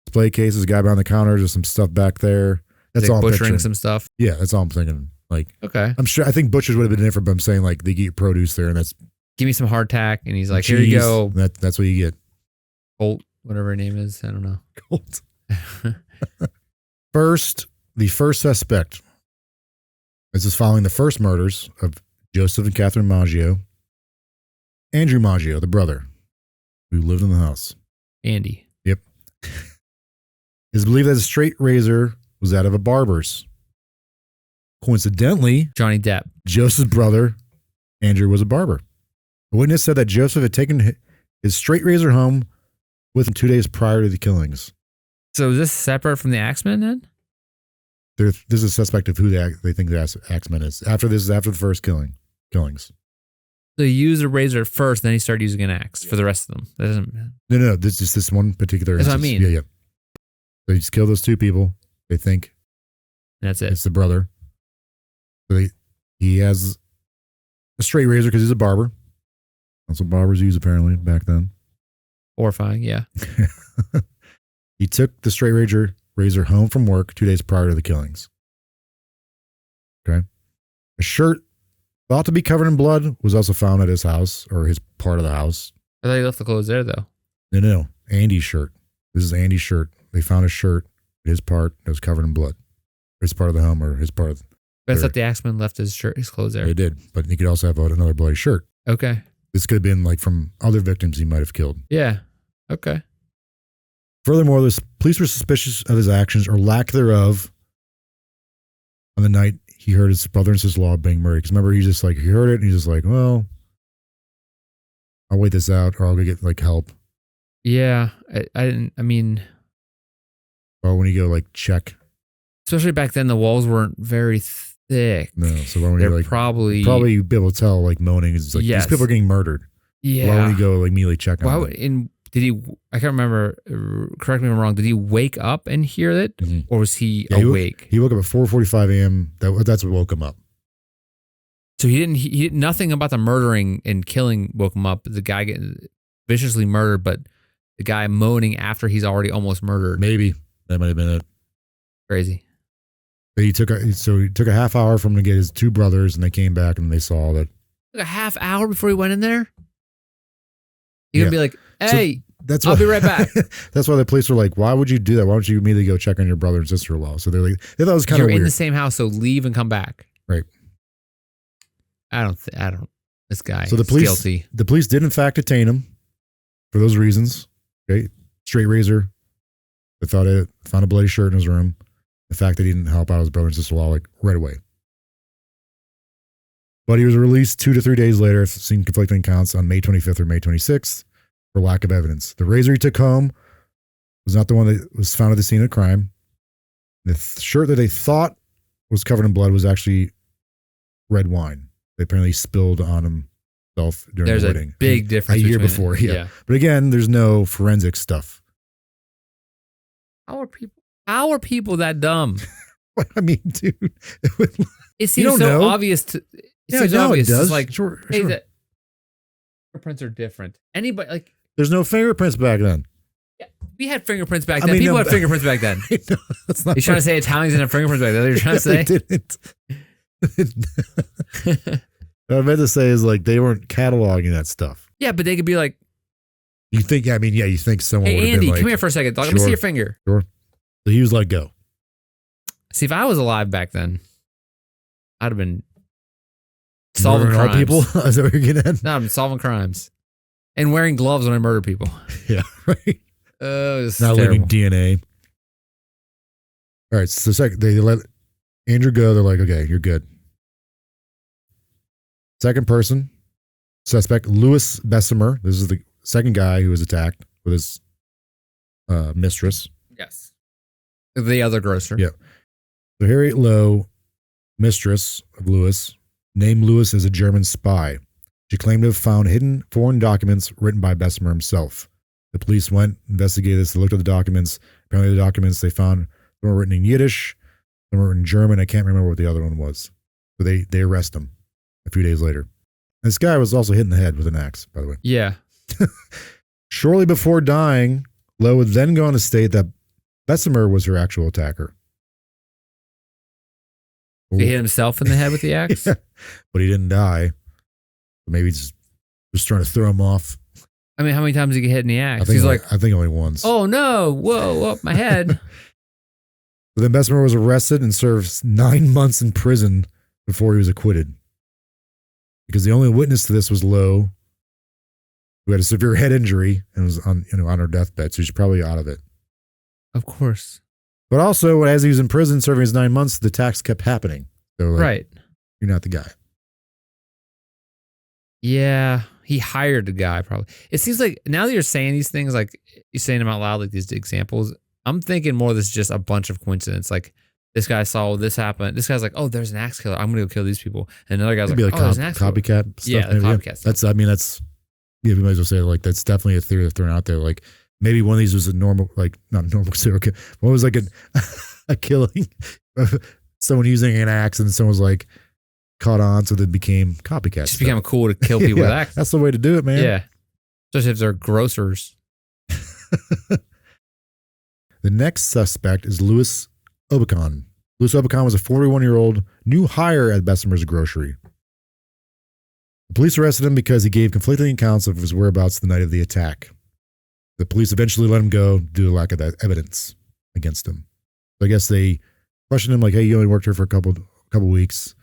display cases, guy behind the counter, there's some stuff back there. That's like all I'm butchering picturing. some stuff. Yeah, that's all I'm thinking. Like, Okay. I'm sure. I think butchers would have been different, but I'm saying like they get your produce there, and that's Give me some hardtack. And he's like, cheese. here you go. That's what you get. Colt, whatever her name is. I don't know. Colt. The first suspect. This is following the first murders of Joseph and Catherine Maggio. Andrew Maggio, the brother, who lived in the house. Andy. Yep. It is believed that a straight razor was that of a barber's. Coincidentally, Johnny Depp. Joseph's brother, Andrew, was a barber. A witness said that Joseph had taken his straight razor home with him 2 days prior to the killings. So is this separate from the Axeman then? This is a suspect of who they think the Axeman is. After the first killings. So he used a razor first, then he started using an axe for the rest of them. That doesn't. No. This is just this one particular. That's instance. what I mean. Yeah. So he just killed those two people. They think That's it. it's the brother. So he has a straight razor because he's a barber. That's what barbers use apparently back then. Horrifying. Yeah. He took the straight razor home from work 2 days prior to the killings. Okay. A shirt thought to be covered in blood was also found at his house, or his part of the house. I thought he left the clothes there though. No. Andy's shirt. This is Andy's shirt. They found a shirt, his part, that was covered in blood. His part of the home, or his part of But I thought the Axeman left his clothes there. They did, but he could also have another bloody shirt. Okay. This could have been like from other victims he might have killed. Yeah. Okay. Furthermore, the police were suspicious of his actions or lack thereof on the night he heard his brother and sister-in-law being murdered. Because remember, he heard it and he's just like, well, I'll wait this out or I'll go get like help. Yeah. I mean, Or when you go like check. especially back then, the walls weren't very thick. No, so when They're you like probably be able to tell like moaning is like Yes. these people are getting murdered. yeah. Why would he go like immediately check on them? Did he? I can't remember. Correct me if I'm wrong. Did he wake up and hear it, or was he awake? He woke up at 4:45 a.m. That's what woke him up. So he didn't. He nothing about the murdering and killing woke him up. The guy getting viciously murdered, but the guy moaning after he's already almost murdered. Maybe that might have been it. Crazy. But he took a half hour for him to get his two brothers, and they came back and they saw that. Like a half hour before he went in there. You're gonna be like, "Hey, so I'll be right back." That's why the police were like, "Why would you do that? Why don't you immediately go check on your brother and sister-in-law?" So they're like, they thought it was kind of You're weird. in the same house, so leave and come back. Right. I don't. This guy. So the is police, guilty. the police did in fact detain him for those reasons. Okay, straight razor. They found a bloody shirt in his room. The fact that he didn't help out his brother and sister-in-law like right away. But he was released 2 to 3 days later, seeing conflicting accounts on May 25th or May 26th for lack of evidence. The razor he took home was not the one that was found at the scene of the crime. The shirt that they thought was covered in blood was actually red wine. They apparently spilled on himself during There's the a wedding. big difference. A year between before, it. yeah. But again, there's no forensic stuff. How are people that dumb? I mean, dude. It seems don't so know. obvious to. It Yeah, seems no, obvious. it does. It's like, Sure. hey, fingerprints are different. Anybody like There's no fingerprints back then. we had fingerprints back I then. mean, People no, had fingerprints back then. No, that's not You're trying to say Italians didn't have fingerprints back then? You're trying to say? They didn't. What I meant to say is like they weren't cataloging that stuff. Yeah, but they could be like, You think? Yeah, I mean, yeah. You think someone would "Hey, have Andy, been like, come here for a second. Let me see Sure. your finger." Sure. So he was let go. See, if I was alive back then, I'd have been solving Murdering crimes. all people. Is that what you're getting at? No, I'm solving crimes and wearing gloves when I murder people. Yeah, right. It's Not terrible. leaving DNA. All right, so they let Andrew go. They're like, okay, you're good. Second person, suspect, Louis Bessemer. This is the second guy who was attacked with his mistress. Yes. The other grocer. Yeah. So Harriet Lowe, mistress of Louis, named Louis as a German spy. She claimed to have found hidden foreign documents written by Bessemer himself. The police went, investigated this, they looked at the documents. Apparently the documents they found, some were written in Yiddish, some were written in German. I can't remember what the other one was. So they arrest him a few days later. This guy was also hit in the head with an axe, by the way. Yeah. Shortly before dying, Lowe would then go on to state that Bessemer was her actual attacker. He hit himself in the head with the axe? Yeah, but he didn't die. Maybe he's just trying to throw him off. I mean, how many times did he get hit in the axe? I think only once. Oh no, whoa, my head. But then Bessemer was arrested and served 9 months in prison before he was acquitted. Because the only witness to this was Lowe, who had a severe head injury and was on her deathbed, so she's probably out of it. Of course. But also, as he was in prison serving his 9 months, the attacks kept happening. So right. You're not the guy. Yeah, he hired the guy probably. It seems like now that you're saying these things, like you're saying them out loud, like these examples, I'm thinking more this is just a bunch of coincidence. Like this guy saw this happen. This guy's like, oh, there's an axe killer. I'm going to go kill these people. And another guy's like, oh, there's an axe killer. Copycat stuff. Yeah, the copycat stuff. Yeah, we might as well say like that's definitely a theory that's thrown out there. Like maybe one of these was a normal, like not a normal serial killer. One was like a killing, someone using an axe, and someone was like caught on, so that became copycat. Just became cool to kill people with axes. That's the way to do it, man. Yeah, especially if they're grocers. The next suspect is Louis Obicon. Louis Obicon was a 41-year-old new hire at Bessemer's grocery. The police arrested him because he gave conflicting accounts of his whereabouts the night of the attack. The police eventually let him go due to lack of that evidence against him. So I guess they questioned him like, hey, you only worked here for a couple weeks.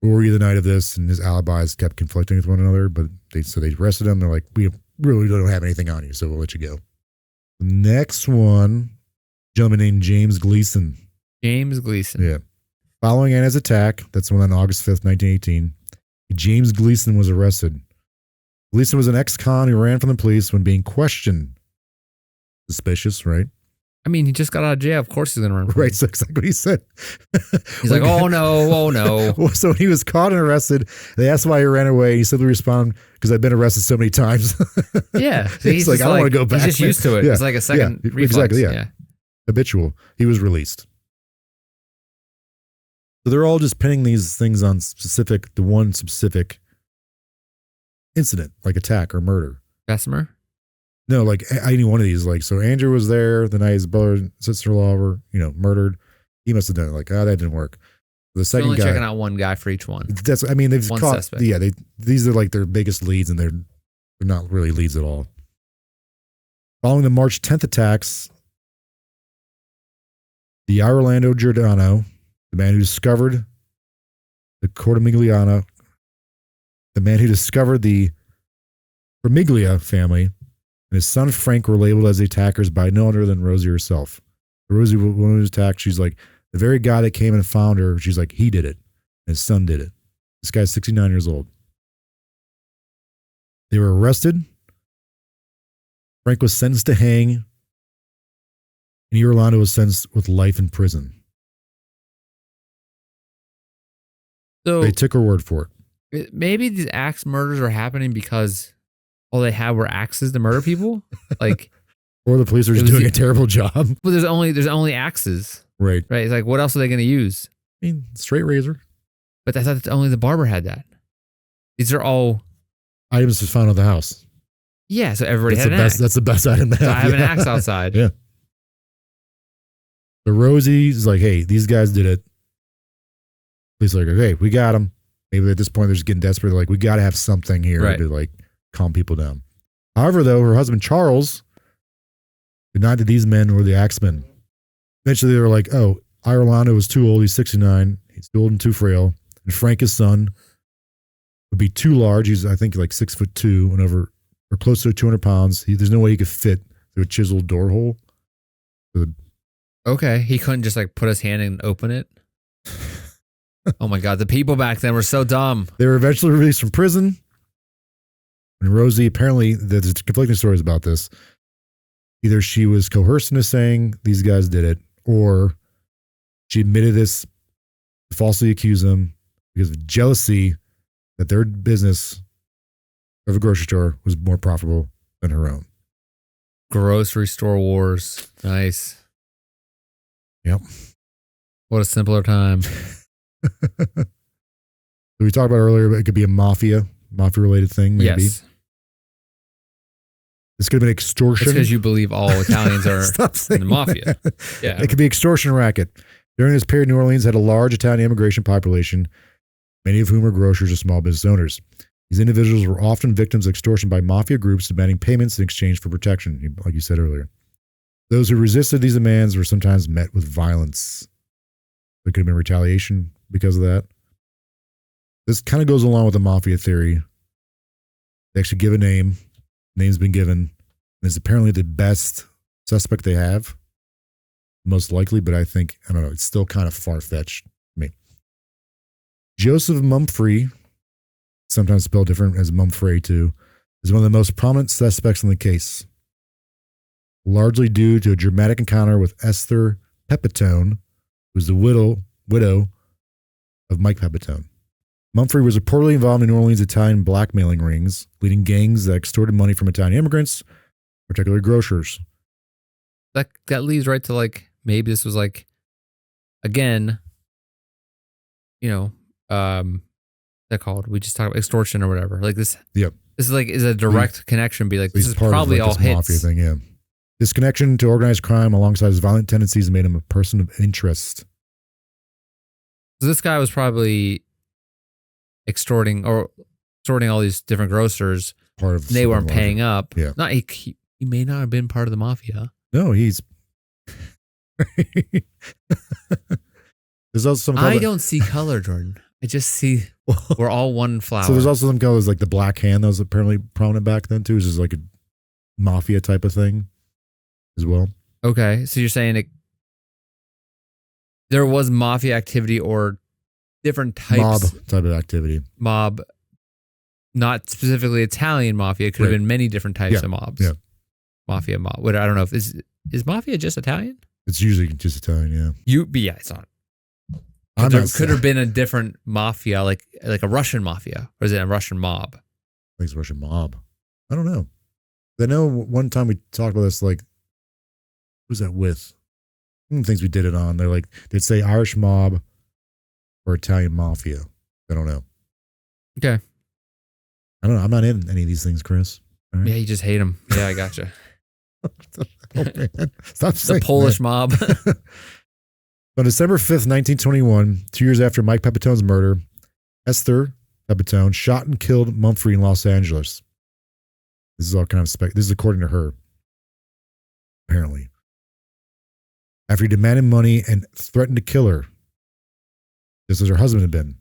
Where were you the night of this? And his alibis kept conflicting with one another, but they arrested him. They're like, we really don't have anything on you, so we'll let you go. The next one, a gentleman named James Gleason. James Gleason. Yeah. Following Anna's attack, that's when on August 5th, 1918, James Gleason was arrested. Gleason was an ex-con who ran from the police when being questioned. Suspicious, right? I mean, he just got out of jail. Of course he's going to run from Right, so exactly what he said. He's like, oh no. So when he was caught and arrested, they asked why he ran away. He simply responded, because I've been arrested so many times. Yeah. He's like, I don't want to go back. He's just used to it. Yeah. It's like a second reflex. Exactly, yeah. Habitual. He was released. So they're all just pinning these things on the one specific incident, like attack or murder. Bessemer? No, like any one of these. Like, so Andrew was there the night his brother and sister-in-law were, murdered. He must have done it. Like, that didn't work. The second only guy, checking out one guy for each one. They've one caught. Suspect. Yeah, these are like their biggest leads, and they're not really leads at all. Following the March 10th attacks, the Orlando Giordano, the man who discovered the Cortimigliana, the man who discovered the Vermiglia family, and his son Frank were labeled as the attackers by no other than Rosie herself. Rosie, when he was attacked, she's like, the very guy that came and found her, she's like, he did it. And his son did it. This guy's 69 years old. They were arrested. Frank was sentenced to hang. And Orlando was sentenced with life in prison. So they took her word for it. Maybe these axe murders are happening because all they had were axes to murder people? Like, or the police are just doing a terrible job. Well, there's only axes. Right. Right. It's like, what else are they going to use? I mean, straight razor. But I thought that only the barber had that. These are all items just found at the house. Yeah, so everybody had an axe. That's the best item to have. So I have an axe outside. Yeah. So Rosie's like, hey, these guys did it. Police are like, okay, we got them. Maybe at this point they're just getting desperate. They're like, we got to have something here to like calm people down. However, though, her husband Charles denied that these men were the axemen. Eventually, they were like, oh, Orlando was too old. He's 69. He's too old and too frail. And Frank, his son, would be too large. He's, I think, like 6'2" and over, or close to 200 pounds. There's no way he could fit through a chiseled door hole. Okay, he couldn't just like put his hand and open it. Oh my God, the people back then were so dumb. They were eventually released from prison. And Rosie, apparently, there's conflicting stories about this. Either she was coerced into saying these guys did it, or she admitted this, falsely accused them because of jealousy that their business of a grocery store was more profitable than her own. Grocery store wars. Nice. Yep. What a simpler time. We talked about earlier, but it could be a mafia related thing, maybe. Yes. This could have been extortion. That's because you believe all Italians are in the mafia. Yeah. It could be extortion racket. During this period, New Orleans had a large Italian immigration population, many of whom were grocers or small business owners. These individuals were often victims of extortion by mafia groups demanding payments in exchange for protection, like you said earlier. Those who resisted these demands were sometimes met with violence. There could have been retaliation because of that. This kind of goes along with the mafia theory. They actually give a name. Name's been given. And it's apparently the best suspect they have. Most likely, but I think, I don't know, it's still kind of far-fetched to me. Joseph Mumfrey, sometimes spelled different as Mumfrey too, is one of the most prominent suspects in the case. Largely due to a dramatic encounter with Esther Pepitone, who was the widow of Mike Pepitone. Mumfrey was reportedly involved in New Orleans Italian blackmailing rings, leading gangs that extorted money from Italian immigrants, particularly grocers. That leads right to like, maybe this was like, again, you know, they're called, we just talked about extortion or whatever. Like this. Yep. This is like, is a direct connection. Be like, So this is probably all hits. Mafia thing, yeah. This connection to organized crime alongside his violent tendencies made him a person of interest. So this guy was probably extorting all these different grocers. Part of they weren't paying up. Yeah. Not he may not have been part of the mafia. No, he's. There's also some. I don't see color, Jordan. I just see we're all one flower. So there's also some colors like the Black Hand that was apparently prominent back then too. Which is like a mafia type of thing as well. Okay, so you're saying there was mafia activity or different types mob type of activity. Mob, not specifically Italian mafia. It could have been many different types of mobs. Yeah, mafia mob. What, I don't know if is mafia just Italian? It's usually just Italian. Yeah. Yeah, it's not. There could have been a different mafia, like a Russian mafia, or is it a Russian mob? I think it's a Russian mob. I don't know. I know one time we talked about this. Like, who was that with? Things we did it on. They're like they'd say Irish mob or Italian mafia. I don't know. Okay. I don't know. I'm not in any of these things, Chris. Right? Yeah, you just hate them. Yeah, I gotcha. Oh, man. Stop saying the Polish that. mob. On December 5th, 1921, 2 years after Mike Pepitone's murder, Esther Pepitone shot and killed Mumfrey in Los Angeles. This is all kind of this is according to her, apparently. After he demanded money and threatened to kill her, just as her husband had been.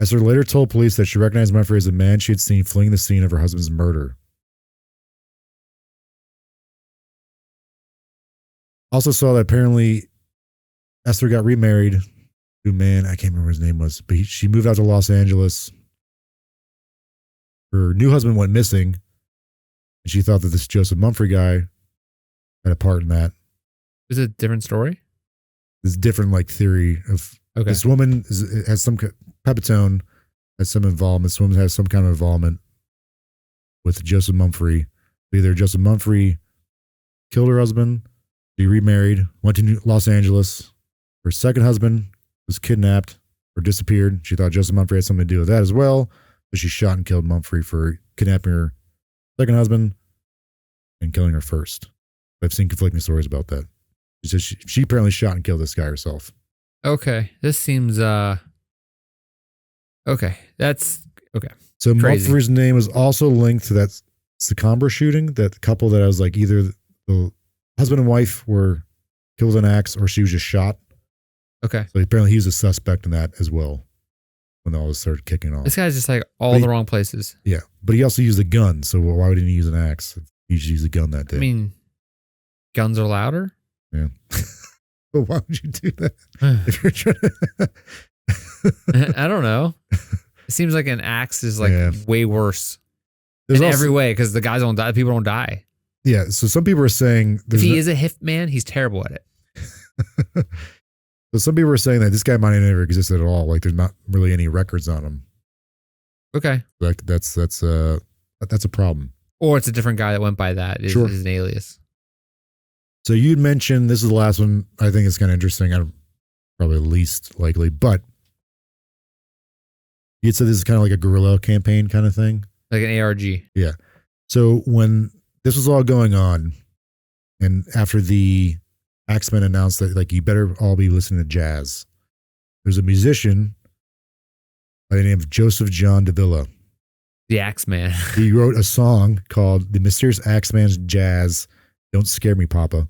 Esther later told police that she recognized Mumfrey as a man she had seen fleeing the scene of her husband's murder. Also saw that apparently Esther got remarried to a man, I can't remember his name was, but she moved out to Los Angeles. Her new husband went missing, and she thought that this Joseph Mumfrey guy had a part in that. Is it a different story? This different like theory of this woman has some Pepitone has some involvement. This woman has some kind of involvement with Joseph Mumfrey. Either Joseph Mumfrey killed her husband, she remarried, went to Los Angeles. Her second husband was kidnapped or disappeared. She thought Joseph Mumfrey had something to do with that as well. So she shot and killed Mumfrey for kidnapping her second husband and killing her first. I've seen conflicting stories about that. She says she apparently shot and killed this guy herself. Okay. This seems okay. That's okay. So Crazy. Mumfrey's name was also linked to that Secomber shooting, that couple that I was like either the husband and wife were killed with an axe or she was just shot. Okay. So apparently he was a suspect in that as well when all this started kicking off. This guy's just like all the wrong places. Yeah. But he also used a gun. So why wouldn't he use an axe? He should use a gun that day. I mean, guns are louder. Yeah. But why would you do that? If you're trying to I don't know. It seems like an axe is like way worse in every way because the guys don't die. People don't die. Yeah. So some people are saying if he is a hitman, he's terrible at it. So some people are saying that this guy might have never existed at all. Like there's not really any records on him. Okay. Like that's a problem. Or it's a different guy that went by that. Is an alias. So you'd mentioned, this is the last one. I think it's kind of interesting. I'm probably least likely, but you'd said this is kind of like a guerrilla campaign kind of thing. Like an ARG. Yeah. So when this was all going on and after the Axeman announced that like you better all be listening to jazz. There's a musician by the name of Joseph John Davila. The Axeman. He wrote a song called "The Mysterious Axeman's Jazz." Don't scare me, Papa.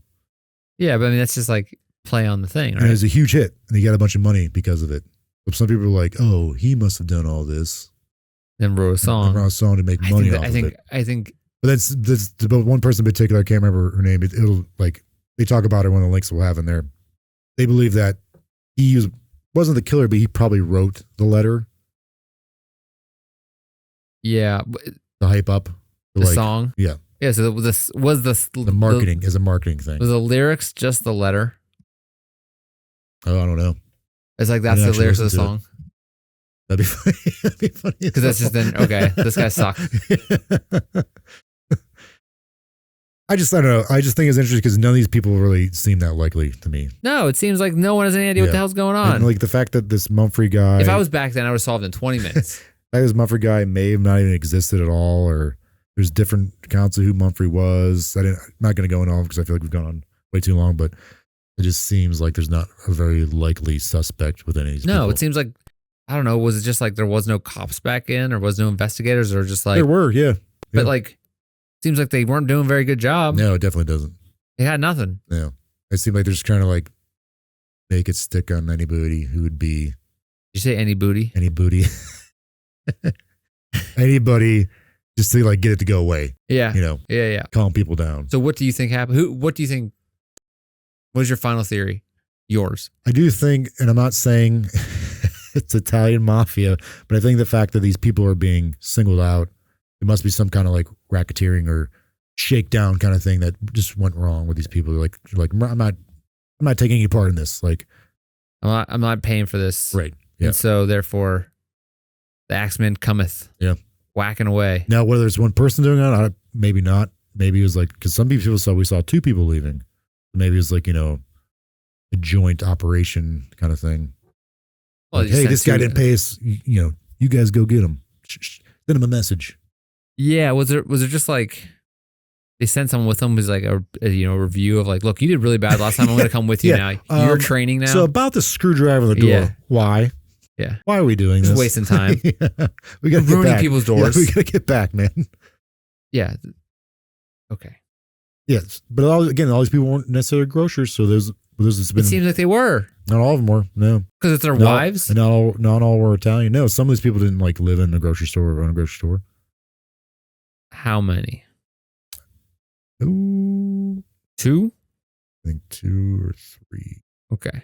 Yeah, but I mean that's just like play on the thing, right? And it was a huge hit, and he got a bunch of money because of it. But some people were like, "Oh, he must have done all this." Then wrote a song. And wrote a song to make money off of it. I think. But that's but one person in particular. I can't remember her name. It'll like they talk about it. One of the links we'll have in there. They believe that wasn't the killer, but he probably wrote the letter. Yeah, to hype up the song. Yeah, yeah. So this was the marketing is a marketing thing. Was the lyrics just the letter? Oh, I don't know. It's like that's the lyrics of the song. That'd be funny. That'd be funny. Because that's just then okay. This guy sucks. I don't know. I just think it's interesting because none of these people really seem that likely to me. No, it seems like no one has any idea what the hell's going on. And like the fact that this Mumphrey guy. If I was back then, I would have solved it in 20 minutes. This Mumphrey guy may have not even existed at all, or there's different accounts of who Mumphrey was. I'm not going to go into all because I feel like we've gone on way too long, but it just seems like there's not a very likely suspect with any of these people. No, it seems like, I don't know, was it just like there was no cops back in or was no investigators or just like. There were, yeah. But like, seems like they weren't doing a very good job. No, it definitely doesn't. They had nothing. No. It seemed like they're just trying to like make it stick on anybody who would be. Did you say any booty? Any booty. Anybody just to like get it to go away. Yeah. You know. Yeah. Calm people down. So what do you think happened? What do you think? What is your final theory? Yours. I do think, and I'm not saying it's Italian mafia, but I think the fact that these people are being singled out, it must be some kind of like racketeering or shakedown kind of thing that just went wrong with these people. Like I'm not taking any part in this. Like I'm not paying for this. Right. Yeah. And so therefore the Axeman cometh. Yeah. Whacking away. Now, whether it's one person doing it, maybe not. Maybe it was like, because some people we saw two people leaving. Maybe it was like, a joint operation kind of thing. Well, like, hey, this guy didn't pay us. You guys go get him. Send him a message. Yeah. Was there just like, they sent someone with them who's like a review of like, look, you did really bad last time. I'm going to come with you now. You're training now. So about the screwdriver in the door. Yeah. Why? Yeah. Why are we doing this? Just wasting time. Yeah. We got ruining people's doors. Yeah, we got to get back, man. Yeah. Okay. Yes, but all these people weren't necessarily grocers. So there's been. It seems like they were. Not all of them were. No. Because it's their wives. And not all were Italian. No, some of these people didn't like live in a grocery store or own a grocery store. How many? Ooh. 2? I think 2 or 3. Okay.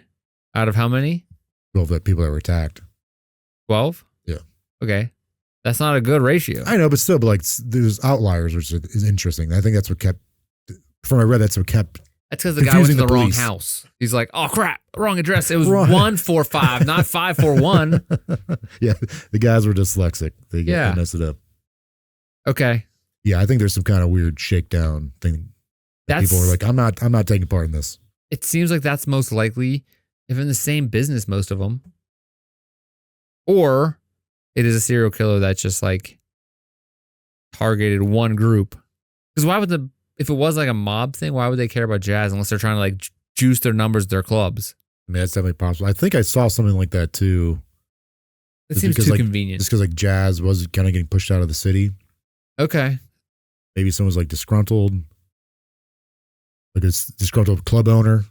Out of how many? 12 people that were attacked. 12? Yeah. Okay. That's not a good ratio. I know, but still, but like there's outliers, which is interesting. I think that's what kept, from what I read, that's what kept. That's because the guy went to the wrong police. House. He's like, oh crap, wrong address. It was 145, not 541. Yeah, the guys were dyslexic. They messed it up. Okay. Yeah, I think there's some kind of weird shakedown thing. People are like, I'm not taking part in this. It seems like that's most likely if in the same business, most of them. Or it is a serial killer that's just like targeted one group. Because why would if it was like a mob thing, why would they care about jazz unless they're trying to like juice their numbers, their clubs? I mean, that's definitely possible. I think I saw something like that too. It seems too convenient. Just because like jazz was kind of getting pushed out of the city. Okay. Maybe someone's like disgruntled, like a disgruntled club owner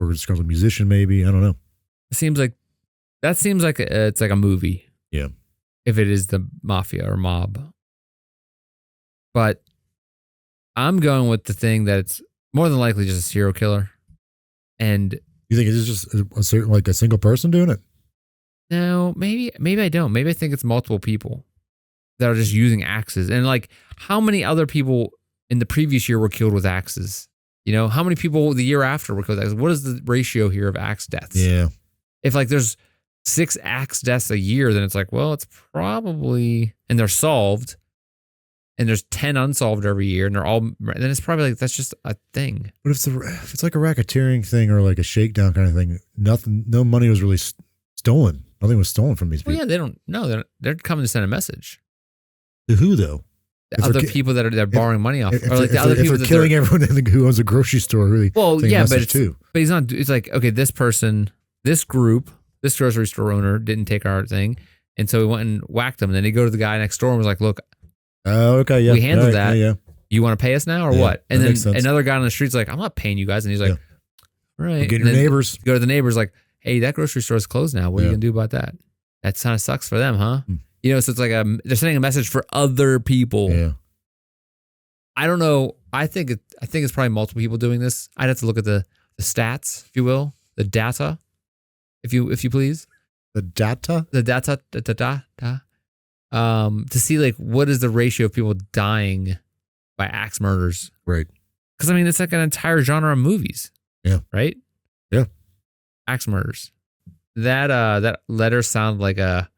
or a disgruntled musician. Maybe I don't know. It seems like it's like a movie. Yeah. If it is the mafia or mob, but I'm going with the thing that's more than likely just a serial killer. And you think it's just a single person doing it? No, maybe I don't. Maybe I think it's multiple people that are just using axes. And like, how many other people in the previous year were killed with axes? How many people the year after were killed with axes? What is the ratio here of axe deaths? Yeah. If like there's 6 axe deaths a year, then it's like, well, it's probably, and they're solved, and there's 10 unsolved every year, and then it's probably like, that's just a thing. But if it's like a racketeering thing or like a shakedown kind of thing, no money was really stolen. Nothing was stolen from these people. Well, yeah, they don't know. They're coming to send a message. To who though? the other people that are borrowing money off, or like the other if people they're that killing everyone who owns a grocery store. Really, well, yeah, but too. But he's not. It's like, okay, this person, this group, this grocery store owner didn't take our thing, and so we went and whacked them. And then he go to the guy next door and was like, "Look, okay, yeah, we handled that. Yeah. You want to pay us now or what?" And that then another guy on the street's like, "I'm not paying you guys," and he's like, "All right." Get your neighbors. Go to the neighbors like, "Hey, that grocery store's closed now. What are you gonna do about that?" That kind of sucks for them, huh? You know, so it's like they're sending a message for other people. Yeah. I don't know. I think it's probably multiple people doing this. I'd have to look at the stats, if you will, the data, if you please. The data. To see like what is the ratio of people dying by axe murders, right? Because I mean, it's like an entire genre of movies. Yeah. Right. Yeah. Axe murders. That letter sounded like a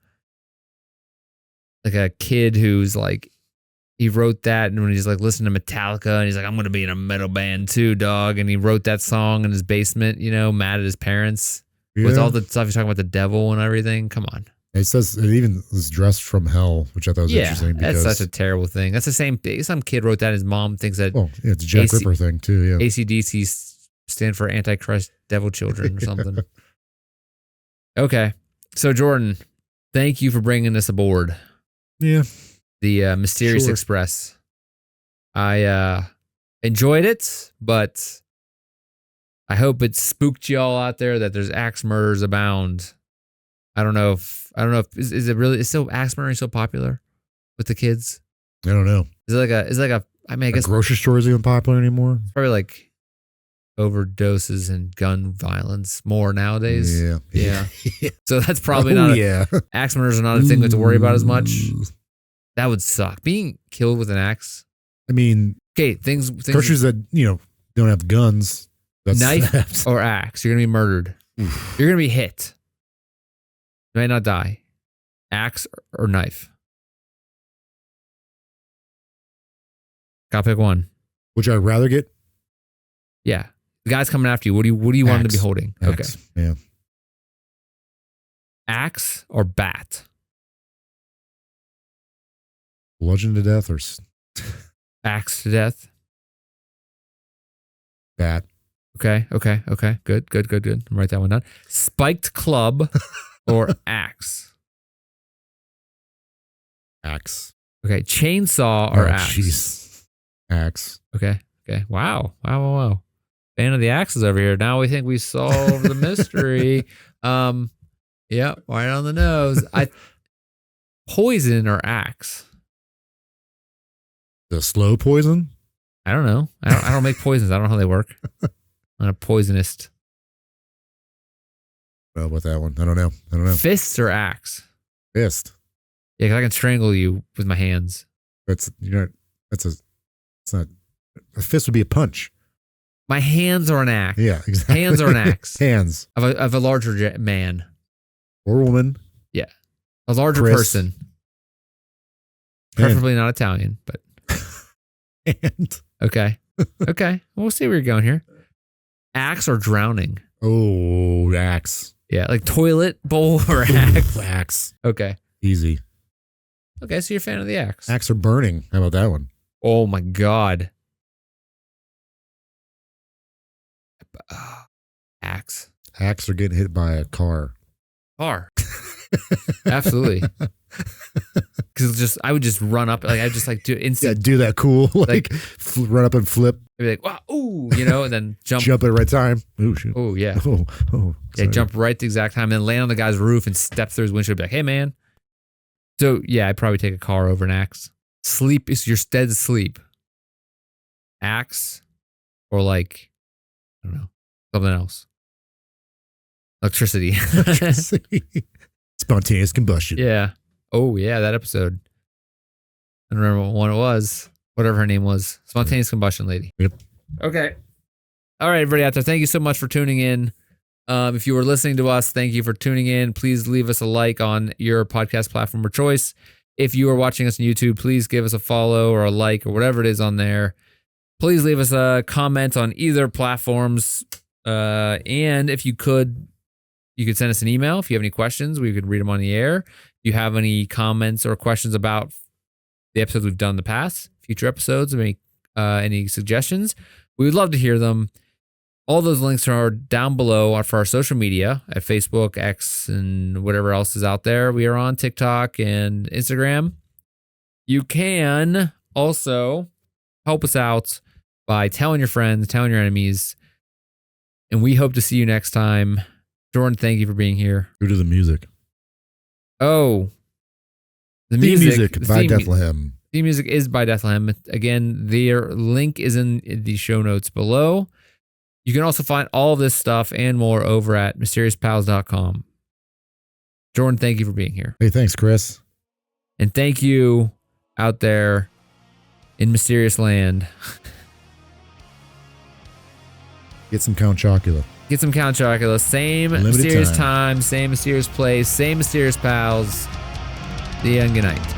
kid who's like, he wrote that and when he's like listening to Metallica and he's like, I'm gonna be in a metal band too, dog. And he wrote that song in his basement, you know, mad at his parents with all the stuff he's talking about the devil and everything. Come on. It says it even was dressed from hell, which I thought was interesting. Because That's such a terrible thing. That's the same thing. Some kid wrote that. His mom thinks that. Oh, yeah, it's a Jack Ripper thing too. Yeah. ACDC stand for Antichrist Devil Children or something. Okay. So Jordan, thank you for bringing us aboard. Yeah. The Mysterious Express. I enjoyed it, but I hope it spooked y'all out there that there's axe murders abound. I don't know if is it really, is still axe murdering so popular with the kids? I don't know. Is it like a I mean, I guess grocery store isn't even popular anymore. It's probably like overdoses and gun violence more nowadays. Yeah. So that's probably not. Axe murders are not a thing we have to worry about as much. That would suck. Being killed with an axe. I mean, okay, things groceries that don't have guns. That's knife or axe. You're gonna be murdered. You're gonna be hit. You might not die. Axe or knife. Gotta pick one. Which I'd rather get. Yeah, the guy's coming after you. What do you want him to be holding? Axe. Okay. Yeah. Axe or bat? Bludgeon to death or axe to death? Bat. Okay. Good. Write that one down. Spiked club or axe? Axe. Okay. Chainsaw or axe? Jeez. Axe. Okay. Wow. Fan of the axes over here. Now we think we solved the mystery. Yeah, right on the nose. Poison or axe? The slow poison? I don't know. I don't make poisons. I don't know how they work. I'm a poisonist. Well, with that one, I don't know. Fists or axe? Fist. Yeah, because I can strangle you with my hands. It's not. A fist would be a punch. My hands are an axe. Yeah, exactly. Hands are an axe. Hands of a larger man or woman. Yeah, a larger person. Preferably not Italian, but. And okay. We'll see where you're going here. Axe or drowning? Oh, axe. Yeah, like toilet bowl or axe? Axe. Okay. Easy. Okay, so you're a fan of the axe. Axe or burning. How about that one? Oh my God. Axe. Axe or getting hit by a car. Absolutely. Because I would just run up, like I just like do instant. Yeah, do that cool, like run up and flip. I'd be like, wow, ooh, and then jump at the right time. Oh shit. Oh yeah. Oh. Yeah, jump right at the exact time, and then land on the guy's roof and step through his windshield. Be like, hey man. So yeah, I'd probably take a car over an axe. Sleep is your dead sleep. Axe, or like, I don't know, something else. Electricity. Spontaneous combustion. Yeah. Oh, yeah, that episode. I don't remember what one it was. Whatever her name was. Spontaneous combustion lady. Yep. Okay. All right, everybody out there. Thank you so much for tuning in. If you were listening to us, thank you for tuning in. Please leave us a like on your podcast platform of choice. If you are watching us on YouTube, please give us a follow or a like or whatever it is on there. Please leave us a comment on either platforms. And if you could send us an email if you have any questions. We could read them on the air. If you have any comments or questions about the episodes we've done in the past, future episodes, any suggestions. We would love to hear them. All those links are down below for our social media at Facebook, X, and whatever else is out there. We are on TikTok and Instagram. You can also help us out by telling your friends, telling your enemies. And we hope to see you next time. Jordan, thank you for being here. Go to the music. Oh, the Theme music by Bethlehem. Theme music is by Bethlehem. Again, their link is in the show notes below. You can also find all this stuff and more over at mysteriouspals.com. Jordan, thank you for being here. Hey, thanks, Chris. And thank you out there in mysterious land. Get some Count Chocula. Get some Count Chocula. Same Limited mysterious time. same mysterious place, same mysterious pals. See ya and good night.